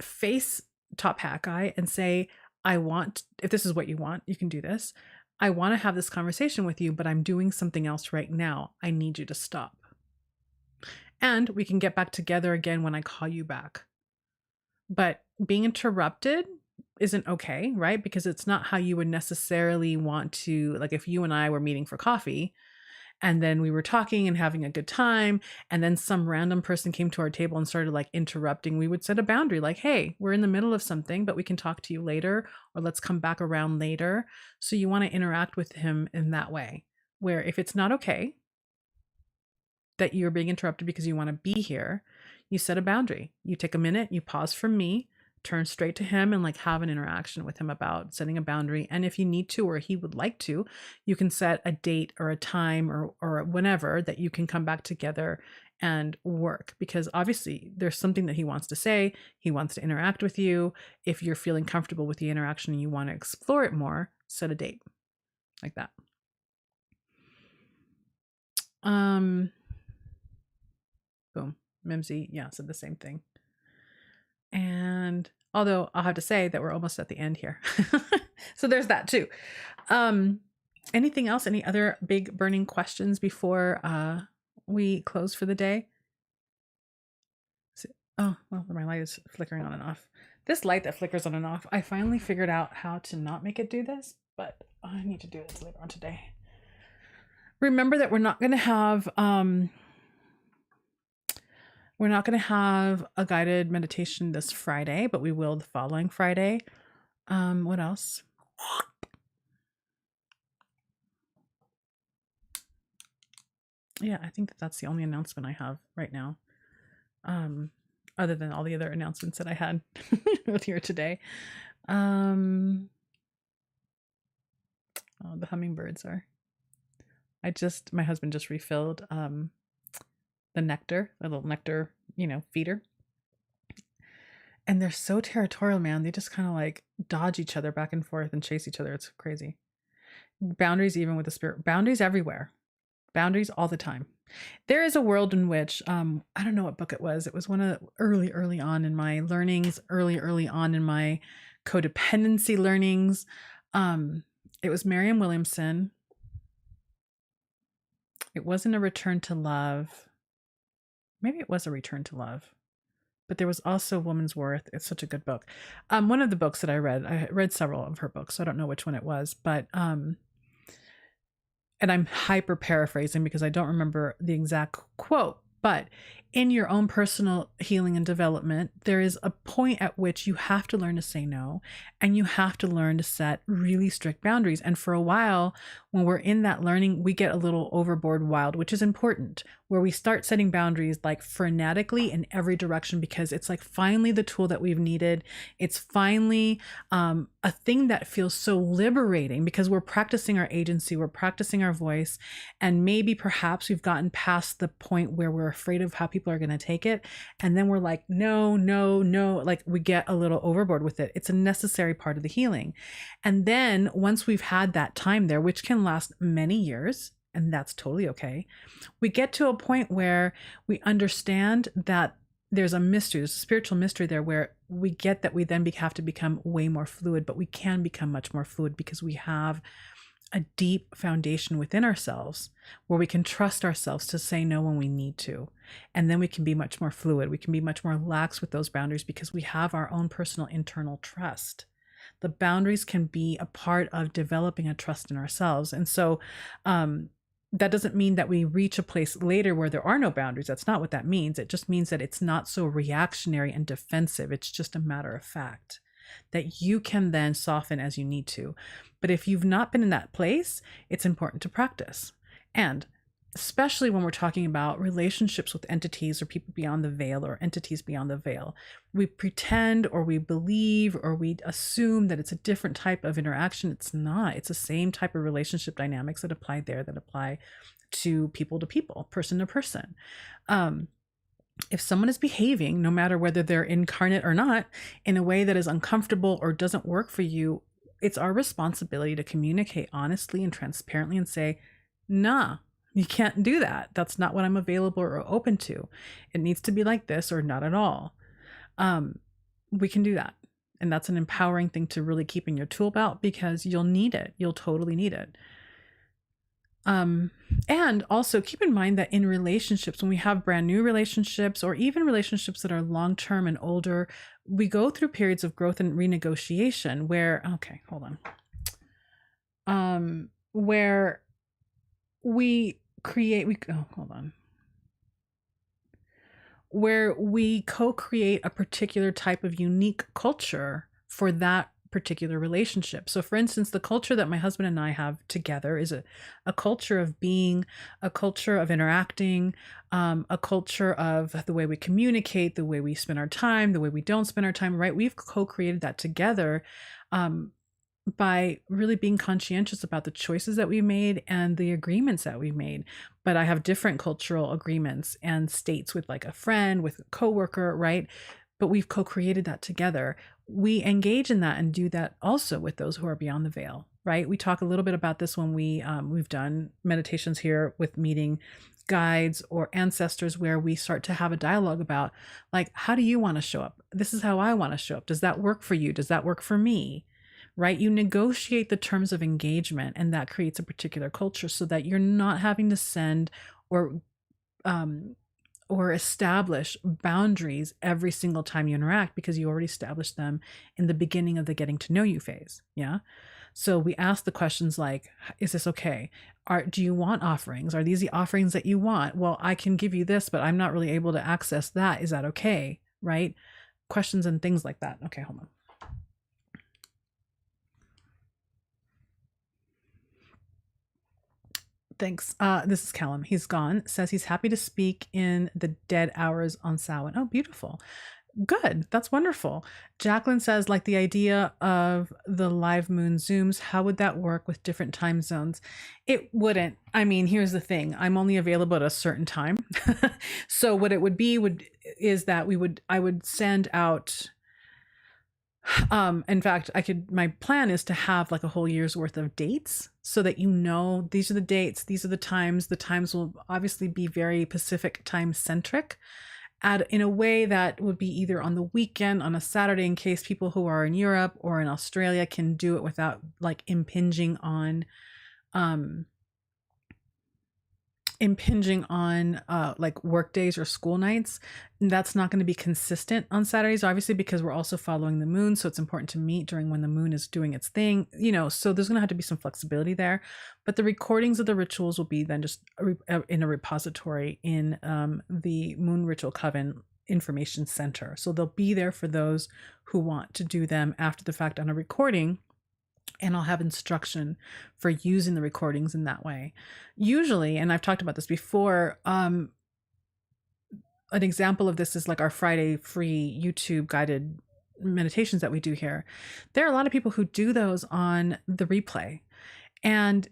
face Top Hat Guy and say, if this is what you want, you can do this. I want to have this conversation with you, but I'm doing something else right now. I need you to stop. And we can get back together again when I call you back. But being interrupted isn't okay, right? Because it's not how you would necessarily want to, like if you and I were meeting for coffee and then we were talking and having a good time, and then some random person came to our table and started like interrupting, we would set a boundary like, hey, we're in the middle of something, but we can talk to you later, or let's come back around later. So you want to interact with him in that way, where if it's not okay that you're being interrupted because you want to be here, you set a boundary. You take a minute, you pause from me, turn straight to him, and like have an interaction with him about setting a boundary. And if you need to, or he would like to, you can set a date or a time or whenever that you can come back together and work, because obviously there's something that he wants to say. He wants to interact with you. If you're feeling comfortable with the interaction and you want to explore it more, set a date like that. Boom. Mimsy, yeah, said the same thing. And although I'll have to say that we're almost at the end here. So there's that too. Anything else? Any other big burning questions before we close for the day? Oh, well, my light is flickering on and off. This light that flickers on and off, I finally figured out how to not make it do this, but I need to do this later on today. Remember that we're not going to have a guided meditation this Friday, but we will the following Friday. What else? Yeah, I think that's the only announcement I have right now. Other than all the other announcements that I had here today. Oh, the hummingbirds are. My husband just refilled the nectar, a little nectar, feeder. And they're so territorial, man. They just kind of like dodge each other back and forth and chase each other. It's crazy. Boundaries, even with the spirit, boundaries everywhere, boundaries all the time. There is a world in which, I don't know what book it was. It was one of the early on in my learnings, early on in my codependency learnings. It was Marianne Williamson. It wasn't a return to love. Maybe it was a return to love, but there was also Woman's Worth. It's such a good book. One of the books that I read several of her books. So I don't know which one it was, but, and I'm hyper paraphrasing because I don't remember the exact quote, but in your own personal healing and development, there is a point at which you have to learn to say no, and you have to learn to set really strict boundaries. And for a while, when we're in that learning, we get a little overboard wild, which is important, where we start setting boundaries like frenetically in every direction, because it's like finally the tool that we've needed. It's finally a thing that feels so liberating because we're practicing our agency, we're practicing our voice, and maybe perhaps we've gotten past the point where we're afraid of how people are going to take it. And then we're like, no, like we get a little overboard with it. It's a necessary part of the healing. And then once we've had that time there, which can last many years, and that's totally okay, we get to a point where we understand that there's a mystery, there's a spiritual mystery there, where we get that we then have to become way more fluid, but we can become much more fluid because we have a deep foundation within ourselves where we can trust ourselves to say no when we need to. And then we can be much more fluid. We can be much more lax with those boundaries because we have our own personal internal trust. The boundaries can be a part of developing a trust in ourselves. And so that doesn't mean that we reach a place later where there are no boundaries. That's not what that means. It just means that it's not so reactionary and defensive. It's just a matter of fact that you can then soften as you need to. But if you've not been in that place, it's important to practice. And especially when we're talking about relationships with entities or people beyond the veil or entities beyond the veil, we pretend or we believe or we assume that it's a different type of interaction. It's not. It's the same type of relationship dynamics that apply there that apply to people, person to person. If someone is behaving, no matter whether they're incarnate or not, in a way that is uncomfortable or doesn't work for you, it's our responsibility to communicate honestly and transparently and say, nah, you can't do that. That's not what I'm available or open to. It needs to be like this or not at all. We can do that. And that's an empowering thing to really keep in your tool belt because you'll need it. You'll totally need it. And also keep in mind that in relationships, when we have brand new relationships or even relationships that are long-term and older, we go through periods of growth and renegotiation where we hold on, where we co-create a particular type of unique culture for that particular relationship. So for instance, the culture that my husband and I have together is a culture of being, a culture of interacting, a culture of the way we communicate, the way we spend our time, the way we don't spend our time, right? We've co-created that together by really being conscientious about the choices that we made and the agreements that we made. But I have different cultural agreements and states with like a friend, with a coworker, right? But we've co-created that together. We engage in that and do that also with those who are beyond the veil, right? We talk a little bit about this when we've done meditations here with meeting guides or ancestors, where we start to have a dialogue about, like, how do you want to show up? This is how I want to show up. Does that work for you? Does that work for me? Right? You negotiate the terms of engagement, and that creates a particular culture so that you're not having to send or establish boundaries every single time you interact, because you already established them in the beginning of the getting to know you phase. Yeah. So we ask the questions like, is this okay? Do you want offerings? Are these the offerings that you want? Well, I can give you this, but I'm not really able to access that. Is that okay? Right? Questions and things like that. Okay, hold on. Thanks. This is Callum. He's gone. Says he's happy to speak in the dead hours on Samhain. Oh, beautiful. Good. That's wonderful. Jacqueline says, like the idea of the live moon Zooms, how would that work with different time zones? It wouldn't. I mean, here's the thing. I'm only available at a certain time. So what it would be is that I would send out, in fact, my plan is to have like a whole year's worth of dates, so that these are the dates, these are the times. The times will obviously be very Pacific time centric, in a way that would be either on the weekend, on a Saturday, in case people who are in Europe or in Australia can do it without like impinging on like work days or school nights. And that's not going to be consistent on Saturdays, obviously, because we're also following the moon. So it's important to meet during when the moon is doing its thing, so there's going to have to be some flexibility there. But the recordings of the rituals will be then just in a repository in the Moon Ritual Coven Information Center. So they'll be there for those who want to do them after the fact on a recording. And I'll have instruction for using the recordings in that way. Usually, and I've talked about this before, an example of this is like our Friday free YouTube guided meditations that we do here. There are a lot of people who do those on the replay. And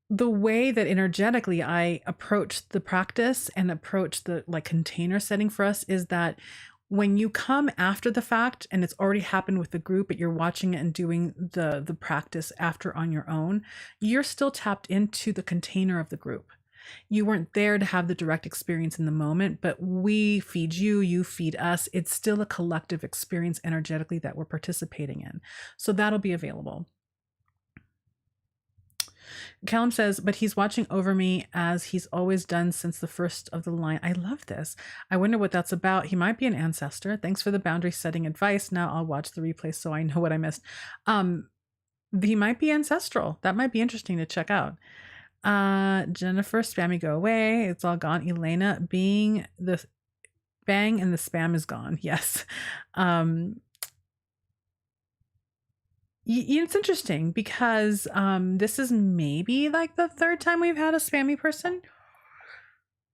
the way that energetically I approach the practice and approach the like container setting for us is that when you come after the fact and it's already happened with the group, but you're watching it and doing the practice after on your own, you're still tapped into the container of the group. You weren't there to have the direct experience in the moment, but we feed you, you feed us. It's still a collective experience energetically that we're participating in. So that'll be available. Callum says, but he's watching over me as he's always done since the first of the line. I love this. I wonder what that's about. He might be an ancestor. Thanks for the boundary setting advice. Now I'll watch the replay so I know what I missed. He might be ancestral. That might be interesting to check out. Jennifer, spammy go away. It's all gone. Elena, being the bang and the spam is gone. Yes. It's interesting because this is maybe like the third time we've had a spammy person.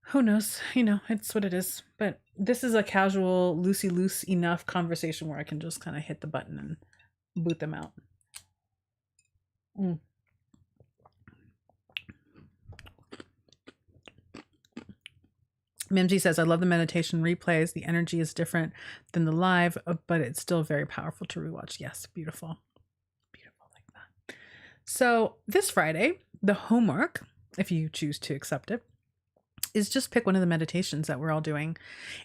Who knows? It's what it is. But this is a casual, loosey-loose enough conversation where I can just kind of hit the button and boot them out. Mimsy says, I love the meditation replays. The energy is different than the live, but it's still very powerful to rewatch. Yes, beautiful. So this Friday, the homework, if you choose to accept it, is just pick one of the meditations that we're all doing.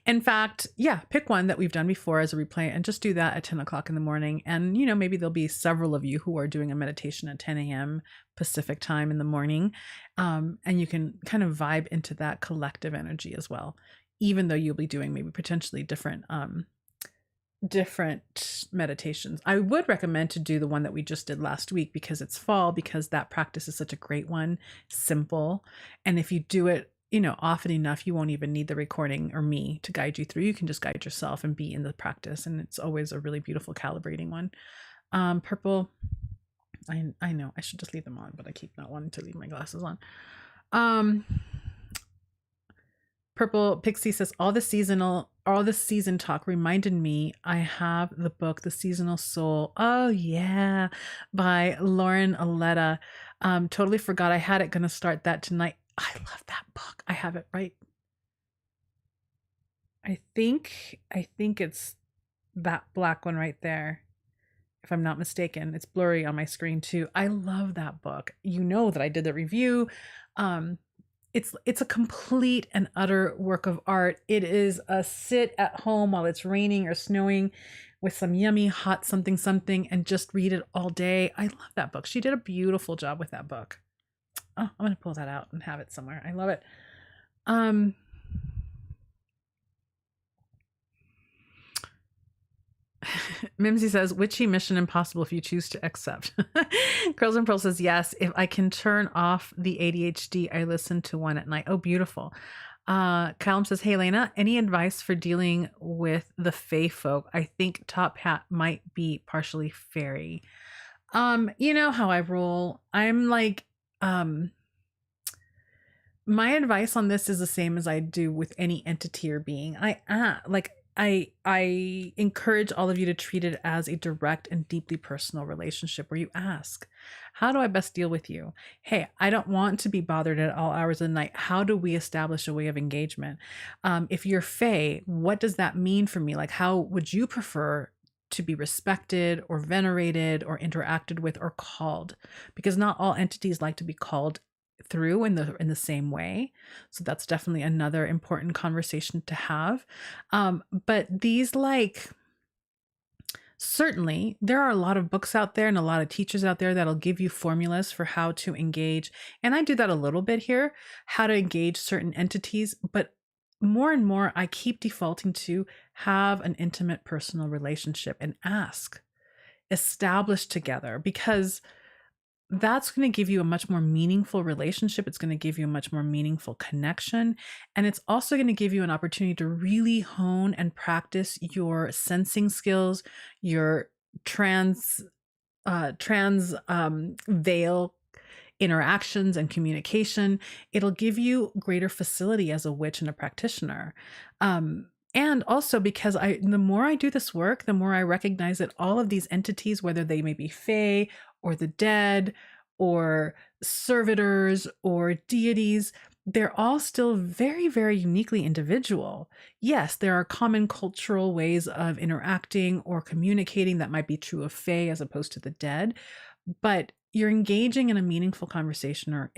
In fact, pick one that we've done before as a replay and just do that at 10 o'clock in the morning. And, maybe there'll be several of you who are doing a meditation at 10 a.m. Pacific time in the morning. And you can kind of vibe into that collective energy as well, even though you'll be doing maybe potentially different different meditations. I would recommend to do the one that we just did last week because it's fall, because that practice is such a great one, simple. And if you do it, often enough, you won't even need the recording or me to guide you through. You can just guide yourself and be in the practice. And it's always a really beautiful calibrating one. Purple. I know I should just leave them on, but I keep not wanting to leave my glasses on. Purple Pixie says, all the season talk reminded me I have the book, The Seasonal Soul. Oh yeah, by Lauren Aletta. Totally forgot I had it. Gonna start that tonight. I love that book. I have it right. I think it's that black one right there, if I'm not mistaken. It's blurry on my screen too. I love that book. You know that I did the review. It's a complete and utter work of art. It is a sit at home while it's raining or snowing with some yummy hot something and just read it all day. I love that book. She did a beautiful job with that book. Oh, I'm going to pull that out and have it somewhere. I love it. Mimsy says, Witchy, Mission Impossible if you choose to accept. Curls and Pearl says, yes, if I can turn off the ADHD, I listen to one at night. Oh, beautiful. Callum says, hey, Elena, any advice for dealing with the fae folk? I think Top Hat might be partially fairy. You know how I roll. I'm like, my advice on this is the same as I do with any entity or being. I encourage all of you to treat it as a direct and deeply personal relationship where you ask, how do I best deal with you? Hey, I don't want to be bothered at all hours of the night. How do we establish a way of engagement? If you're fae, what does that mean for me? Like, how would you prefer to be respected or venerated or interacted with or called? Because not all entities like to be called through in the same way. So that's definitely another important conversation to have. But these, like, certainly there are a lot of books out there and a lot of teachers out there that'll give you formulas for how to engage. And I do that a little bit here, how to engage certain entities, but more and more I keep defaulting to have an intimate personal relationship and ask, establish together, because that's going to give you a much more meaningful relationship. It's going to give you a much more meaningful connection. And it's also going to give you an opportunity to really hone and practice your sensing skills, your trans veil interactions and communication. It'll give you greater facility as a witch and a practitioner. And also because the more I do this work, the more I recognize that all of these entities, whether they may be fae or the dead or servitors or deities, they're all still very, very uniquely individual. Yes, there are common cultural ways of interacting or communicating that might be true of fae as opposed to the dead, but you're engaging in a meaningful conversation or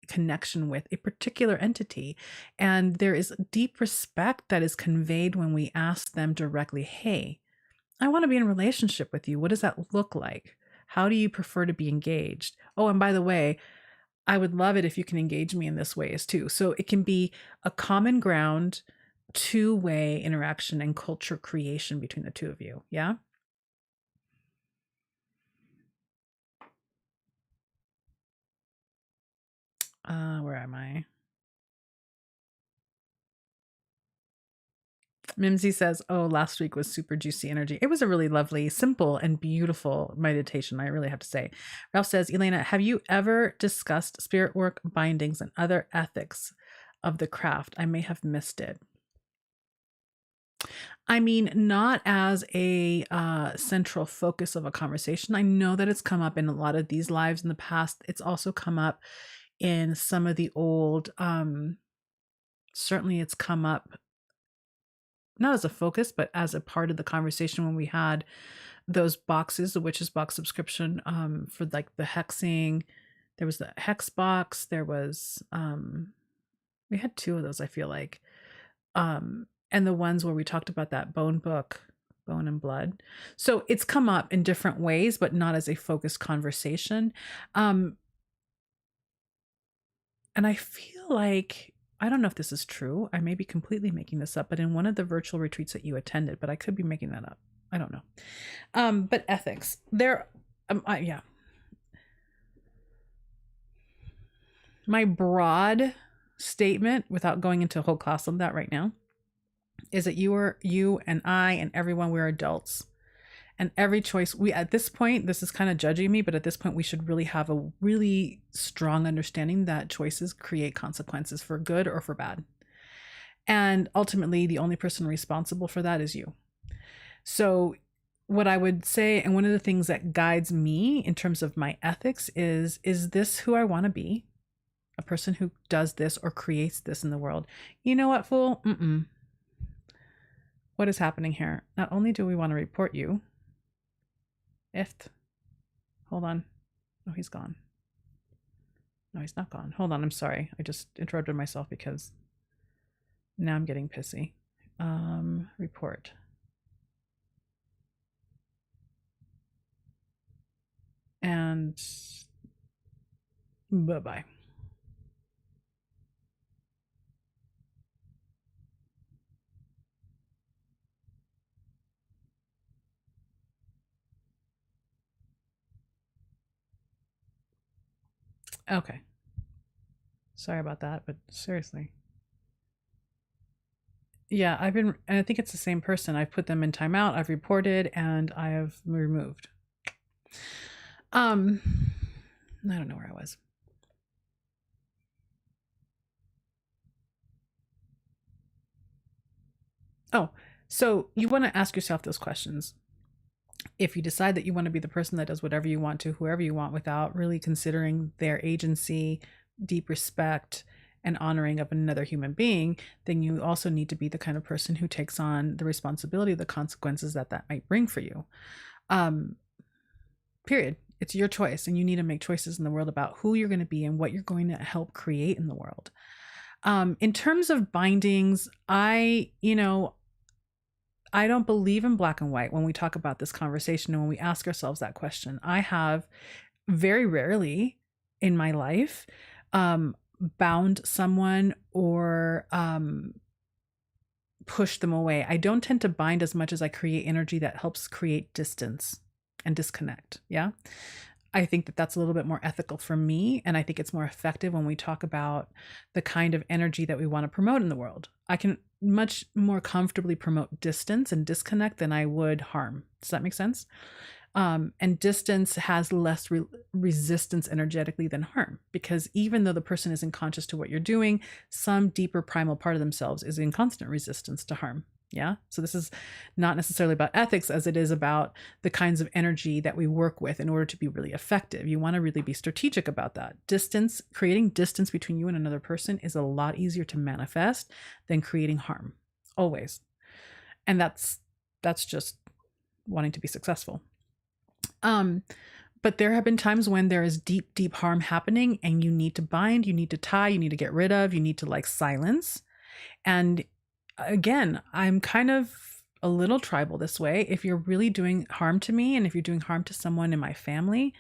connection with a particular entity. And there is deep respect that is conveyed when we ask them directly, hey, I want to be in a relationship with you. What does that look like? How do you prefer to be engaged? Oh, and by the way, I would love it if you can engage me in this ways too. So it can be a common ground, two-way interaction and culture creation between the two of you. Yeah. Where am I? Mimsy says, oh, last week was super juicy energy. It was a really lovely, simple, and beautiful meditation, I really have to say. Ralph says, Elena, have you ever discussed spirit work, bindings, and other ethics of the craft? I may have missed it. I mean, not as a central focus of a conversation. I know that it's come up in a lot of these lives in the past. It's also come up in some of the old, certainly it's come up not as a focus, but as a part of the conversation when we had those boxes, the Witch's Box subscription, for like the hexing. There was the hex box. There was, we had two of those, I feel like. And the ones where we talked about that bone book, Bone and Blood. So it's come up in different ways, but not as a focused conversation. And I feel like, I don't know if this is true. I may be completely making this up, but in one of the virtual retreats that you attended, but I could be making that up. I don't know. But ethics, there, yeah. My broad statement, without going into a whole class on that right now, is that you and I and everyone, we're adults. And every choice we, at this point, this is kind of judging me, but at this point we should really have a really strong understanding that choices create consequences for good or for bad. And ultimately the only person responsible for that is you. So what I would say, and one of the things that guides me in terms of my ethics is this who I want to be? A person who does this or creates this in the world. You know what, fool? What is happening here? Not only do we want to report you, hold on. Oh, he's gone. No, he's not gone. Hold on, I'm sorry. I just interrupted myself because now I'm getting pissy. Report. And bye-bye. Okay. Sorry about that, but seriously. Yeah, and I think it's the same person. I've put them in timeout, I've reported, and I have removed. I don't know where I was. Oh, so you want to ask yourself those questions. If you decide that you want to be the person that does whatever you want to, whoever you want, without really considering their agency, deep respect, and honoring of another human being, then you also need to be the kind of person who takes on the responsibility of the consequences that might bring for you. Period. It's your choice, and you need to make choices in the world about who you're going to be and what you're going to help create in the world. In terms of bindings, I don't believe in black and white when we talk about this conversation and when we ask ourselves that question. I have very rarely in my life bound someone or push them away. I don't tend to bind as much as I create energy that helps create distance and disconnect. Yeah. I think that that's a little bit more ethical for me. And I think it's more effective when we talk about the kind of energy that we want to promote in the world. I can much more comfortably promote distance and disconnect than I would harm. Does that make sense? And distance has less resistance energetically than harm, because even though the person isn't conscious to what you're doing, some deeper primal part of themselves is in constant resistance to harm. Yeah. So this is not necessarily about ethics as it is about the kinds of energy that we work with in order to be really effective. You want to really be strategic about that. Distance, creating distance between you and another person is a lot easier to manifest than creating harm. Always. And that's just wanting to be successful. But there have been times when there is deep, deep harm happening and you need to bind, you need to tie, you need to get rid of, you need to silence. And again, I'm kind of a little tribal this way. If you're really doing harm to me and if you're doing harm to someone in my family,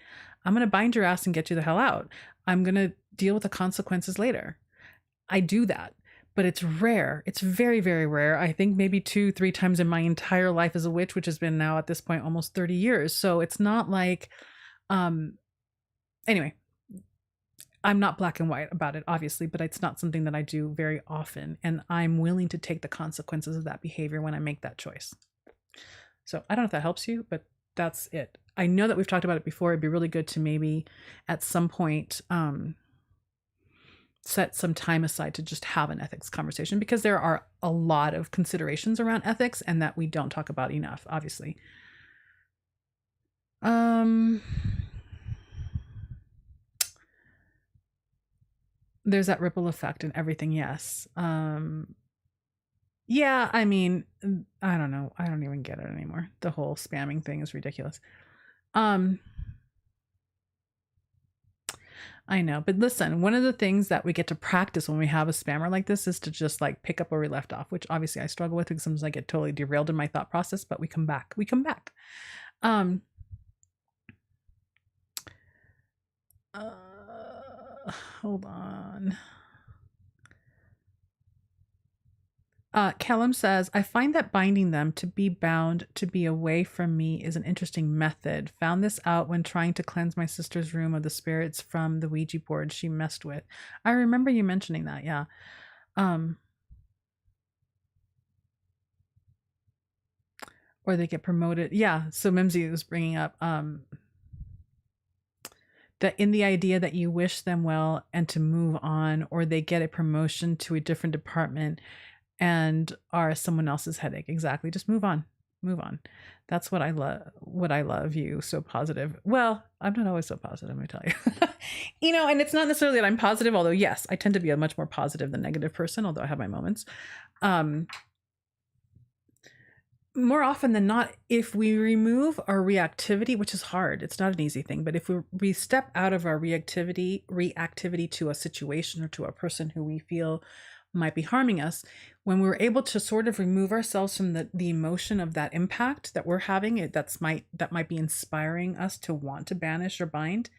I'm going to bind your ass and get you the hell out. I'm going to deal with the consequences later. I do that, but it's rare. It's very, very rare. I think maybe 2-3 times in my entire life as a witch, which has been now at this point almost 30 years. So it's not like, anyway, I'm not black and white about it, obviously, but it's not something that I do very often. And I'm willing to take the consequences of that behavior when I make that choice. So I don't know if that helps you, but that's it. I know that we've talked about it before. It'd be really good to maybe at some point set some time aside to just have an ethics conversation, because there are a lot of considerations around ethics and that we don't talk about enough, obviously. There's that ripple effect and everything. Yes. Yeah, I mean, I don't know. I don't even get it anymore. The whole spamming thing is ridiculous. I know, but listen, one of the things that we get to practice when we have a spammer like this is to just pick up where we left off, which obviously I struggle with because sometimes I get totally derailed in my thought process, but we come back. Hold on. Callum says, I find that binding them to be bound to be away from me is an interesting method. Found this out when trying to cleanse my sister's room of the spirits from the Ouija board she messed with. I remember you mentioning that, yeah. Or they get promoted. Yeah, so Mimsy was bringing up that in the idea that you wish them well and to move on, or they get a promotion to a different department and are someone else's headache. Exactly. Just move on. Move on. That's what I love. What I love you so positive. Well, I'm not always so positive, let me tell you. You know, and it's not necessarily that I'm positive, although yes, I tend to be a much more positive than negative person, although I have my moments. More often than not, if we remove our reactivity, which is hard, it's not an easy thing, but if we step out of our reactivity to a situation or to a person who we feel might be harming us, when we're able to sort of remove ourselves from the emotion of that impact that we're having, that might be inspiring us to want to banish or bind,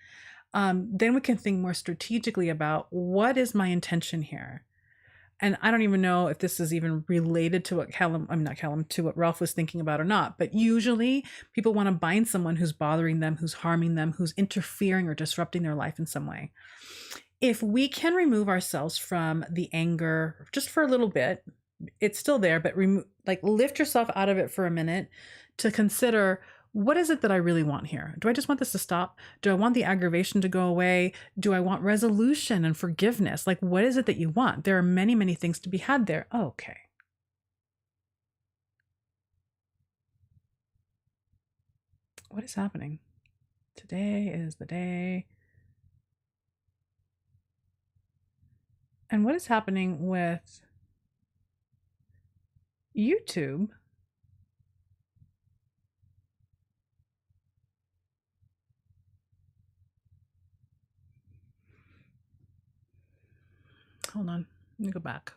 then we can think more strategically about what is my intention here. And I don't even know if this is even related to what to what Ralph was thinking about or not, but usually people want to bind someone who's bothering them, who's harming them, who's interfering or disrupting their life in some way. If we can remove ourselves from the anger just for a little bit, it's still there, but lift yourself out of it for a minute to consider, what is it that I really want here? Do I just want this to stop? Do I want the aggravation to go away? Do I want resolution and forgiveness? Like, what is it that you want? There are many, many things to be had there. Oh, okay. What is happening? Today is the day. And what is happening with YouTube? Hold on. Let me go back.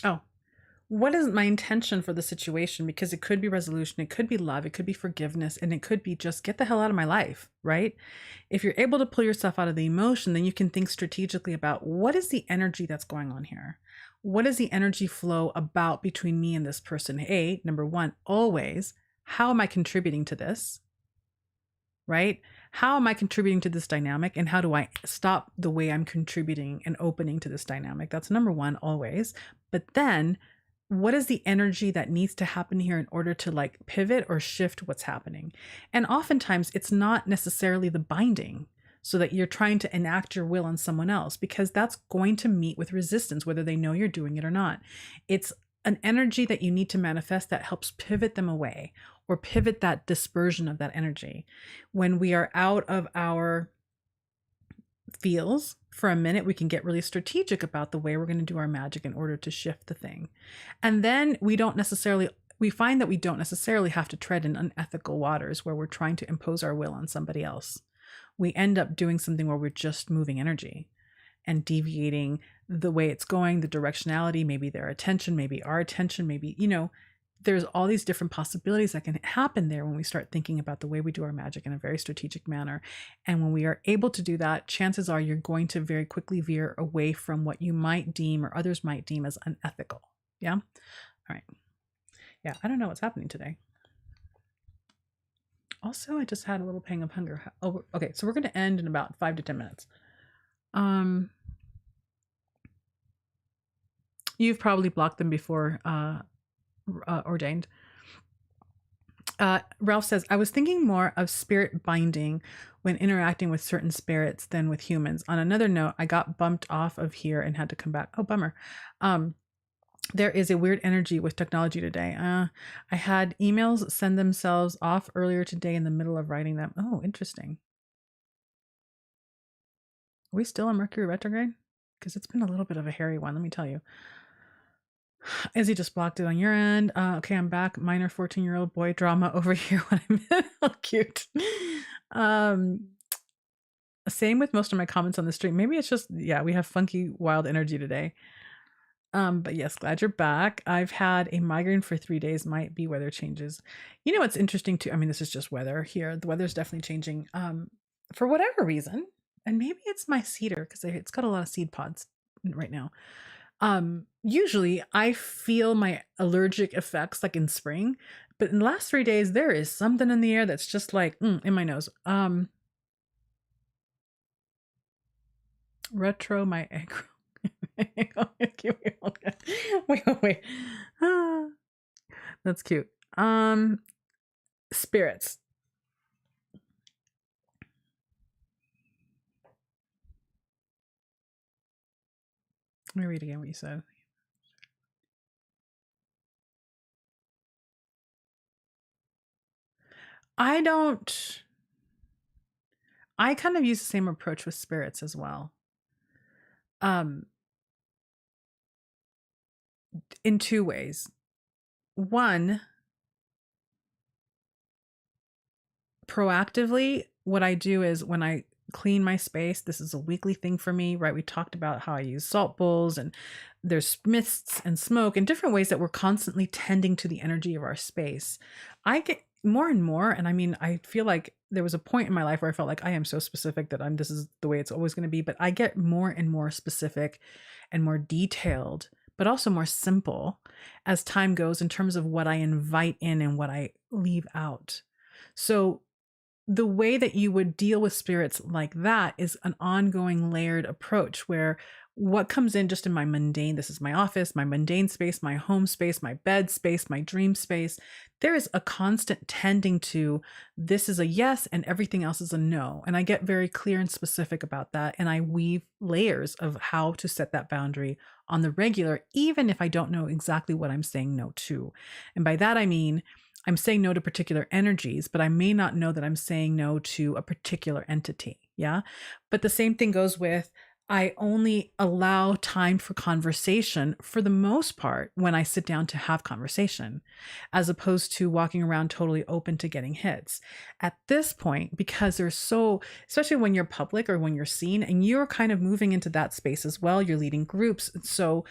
Oh, what is my intention for the situation? Because it could be resolution, it could be love, it could be forgiveness, and it could be just get the hell out of my life, right? If you're able to pull yourself out of the emotion, then you can think strategically about, what is the energy that's going on here? What is the energy flow about between me and this person? Hey, number one, always, how am I contributing to this? Right? How am I contributing to this dynamic, and how do I stop the way I'm contributing and opening to this dynamic? That's number one, always. But then, what is the energy that needs to happen here in order to like pivot or shift what's happening? And oftentimes it's not necessarily the binding, so that you're trying to enact your will on someone else, because that's going to meet with resistance, whether they know you're doing it or not. It's an energy that you need to manifest that helps pivot them away, or pivot that dispersion of that energy. When we are out of our feels for a minute, we can get really strategic about the way we're going to do our magic in order to shift the thing. And then we find that we don't necessarily have to tread in unethical waters where we're trying to impose our will on somebody else. We end up doing something where we're just moving energy and deviating the way it's going, the directionality, maybe their attention, maybe our attention, maybe, there's all these different possibilities that can happen there when we start thinking about the way we do our magic in a very strategic manner. And when we are able to do that, chances are you're going to very quickly veer away from what you might deem or others might deem as unethical. Yeah? All right. Yeah, I don't know what's happening today. Also, I just had a little pang of hunger. Oh, okay, so we're going to end in about 5 to 10 minutes. You've probably blocked them before, ordained. Ralph says, I was thinking more of spirit binding when interacting with certain spirits than with humans. On another note, I got bumped off of here and had to come back. Oh, bummer. There is a weird energy with technology today. I had emails send themselves off earlier today in the middle of writing them. Oh, interesting. Are we still on Mercury retrograde? Because it's been a little bit of a hairy one, let me tell you. Izzy just blocked it on your end. Okay, I'm back. Minor 14-year-old boy drama over here when I'm in. Oh, cute. Same with most of my comments on the stream. Maybe it's just, yeah, we have funky, wild energy today. But yes, glad you're back. I've had a migraine for 3 days. Might be weather changes. You know what's interesting too? I mean, this is just weather here. The weather's definitely changing. For whatever reason, and maybe it's my cedar because it's got a lot of seed pods right now. Usually I feel my allergic effects like in spring, but in the last 3 days, there is something in the air that's just like in my nose. Retro my egg. Wait. Ah, that's cute. Spirits. Let me read again what you said. I kind of use the same approach with spirits as well. In two ways. One, proactively, what I do is when I clean my space, this is a weekly thing for me, right? We talked about how I use salt bowls, and there's mists and smoke and different ways that we're constantly tending to the energy of our space. I get more and more, and I mean, I feel like there was a point in my life where I felt like I am so specific that this is the way it's always going to be, but I get more and more specific and more detailed, but also more simple as time goes in terms of what I invite in and what I leave out. So the way that you would deal with spirits like that is an ongoing layered approach where what comes in just in my mundane, this is my office, my mundane space, my home space, my bed space, my dream space, there is a constant tending to this is a yes and everything else is a no. And I get very clear and specific about that. And I weave layers of how to set that boundary on the regular, even if I don't know exactly what I'm saying no to. And by that, I mean, I'm saying no to particular energies, but I may not know that I'm saying no to a particular entity. Yeah. But the same thing goes with I only allow time for conversation for the most part when I sit down to have conversation, as opposed to walking around totally open to getting hits. At this point, because there's so, especially when you're public or when you're seen and you're kind of moving into that space as well, you're leading groups. So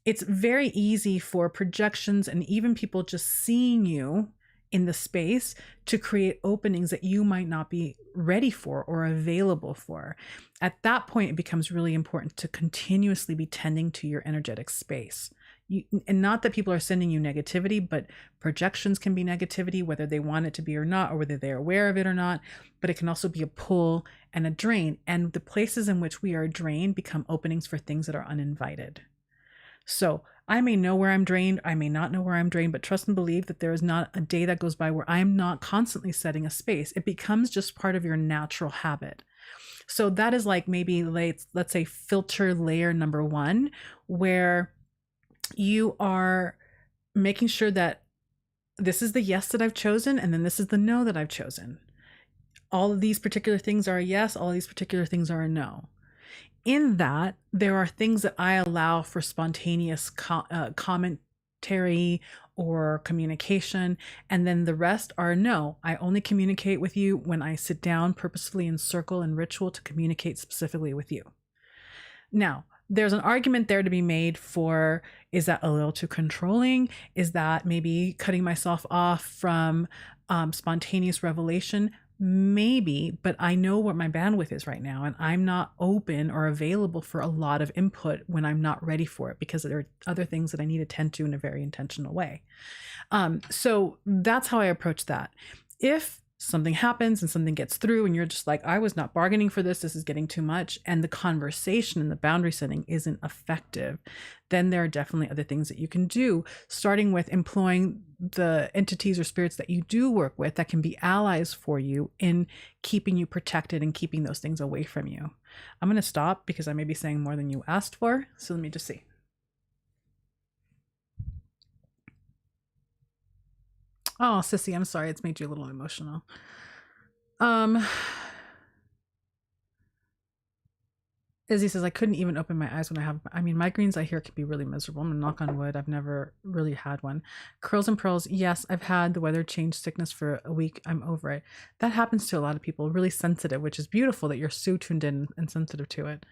it's very easy for projections and even people just seeing you in the space to create openings that you might not be ready for or available for. At that point, it becomes really important to continuously be tending to your energetic space. And not that people are sending you negativity, but projections can be negativity, whether they want it to be or not, or whether they're aware of it or not. But it can also be a pull and a drain. And the places in which we are drained become openings for things that are uninvited. So I may know where I'm drained, I may not know where I'm drained, but trust and believe that there is not a day that goes by where I'm not constantly setting a space. It becomes just part of your natural habit. So that is like maybe let's say filter layer number 1, where you are making sure that this is the yes that I've chosen, and then this is the no that I've chosen. All of these particular things are a yes, all of these particular things are a no. In that, there are things that I allow for spontaneous commentary or communication, and then the rest are no. I only communicate with you when I sit down purposefully in circle and ritual to communicate specifically with you. Now, there's an argument there to be made for, is that a little too controlling? Is that maybe cutting myself off from spontaneous revelation? Maybe, but I know what my bandwidth is right now, and I'm not open or available for a lot of input when I'm not ready for it, because there are other things that I need to tend to in a very intentional way. So that's how I approach that. If something happens and something gets through and you're just like, I was not bargaining for this is getting too much, and the conversation and the boundary setting isn't effective, then there are definitely other things that you can do, starting with employing the entities or spirits that you do work with that can be allies for you in keeping you protected and keeping those things away from you. I'm going to stop because I may be saying more than you asked for, so let me just see. Oh, Sissy, I'm sorry. It's made you a little emotional. Izzy says, I couldn't even open my eyes when migraines I hear can be really miserable. I'm gonna knock on wood. I've never really had one. Curls and pearls. Yes, I've had the weather change sickness for a week. I'm over it. That happens to a lot of people. Really sensitive, which is beautiful that you're so tuned in and sensitive to it.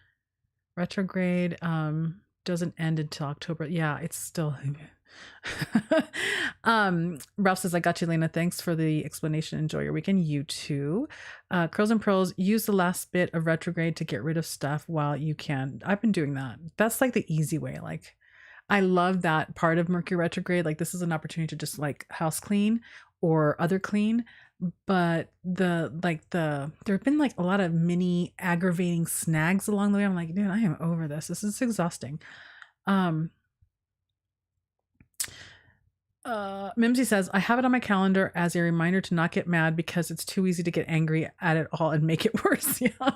Retrograde doesn't end until October. Yeah, it's still Ralph says, I got you, Lena. Thanks for the explanation. Enjoy your weekend. You too. Curls and Pearls, use the last bit of retrograde to get rid of stuff while you can. I've been doing that. That's like the easy way. Like, I love that part of Mercury retrograde. Like, this is an opportunity to just like house clean or other clean. But there have been like a lot of mini aggravating snags along the way. I'm like, dude, I am over this. This is exhausting. Mimsy says, I have it on my calendar as a reminder to not get mad because it's too easy to get angry at it all and make it worse. Yeah.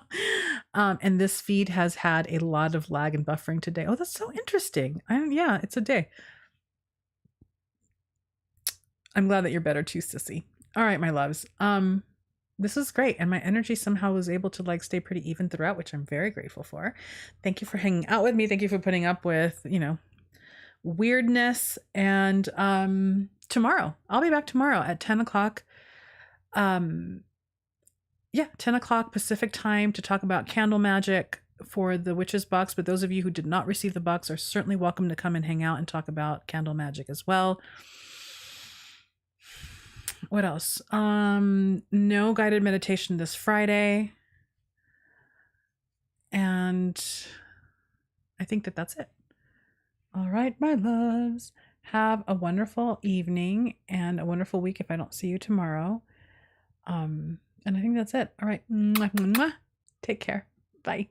And this feed has had a lot of lag and buffering today. Oh, that's so interesting. Yeah, it's a day. I'm glad that you're better too, sissy. All right, my loves. This is great. And my energy somehow was able to like stay pretty even throughout, which I'm very grateful for. Thank you for hanging out with me. Thank you for putting up with, weirdness. And tomorrow, I'll be back tomorrow at 10 o'clock. 10 o'clock Pacific time to talk about candle magic for the Witches box. But those of you who did not receive the box are certainly welcome to come and hang out and talk about candle magic as well. What else? No guided meditation this Friday. And I think that that's it. All right, my loves. Have a wonderful evening and a wonderful week if I don't see you tomorrow. And I think that's it. All right. Mwah, mwah. Take care. Bye.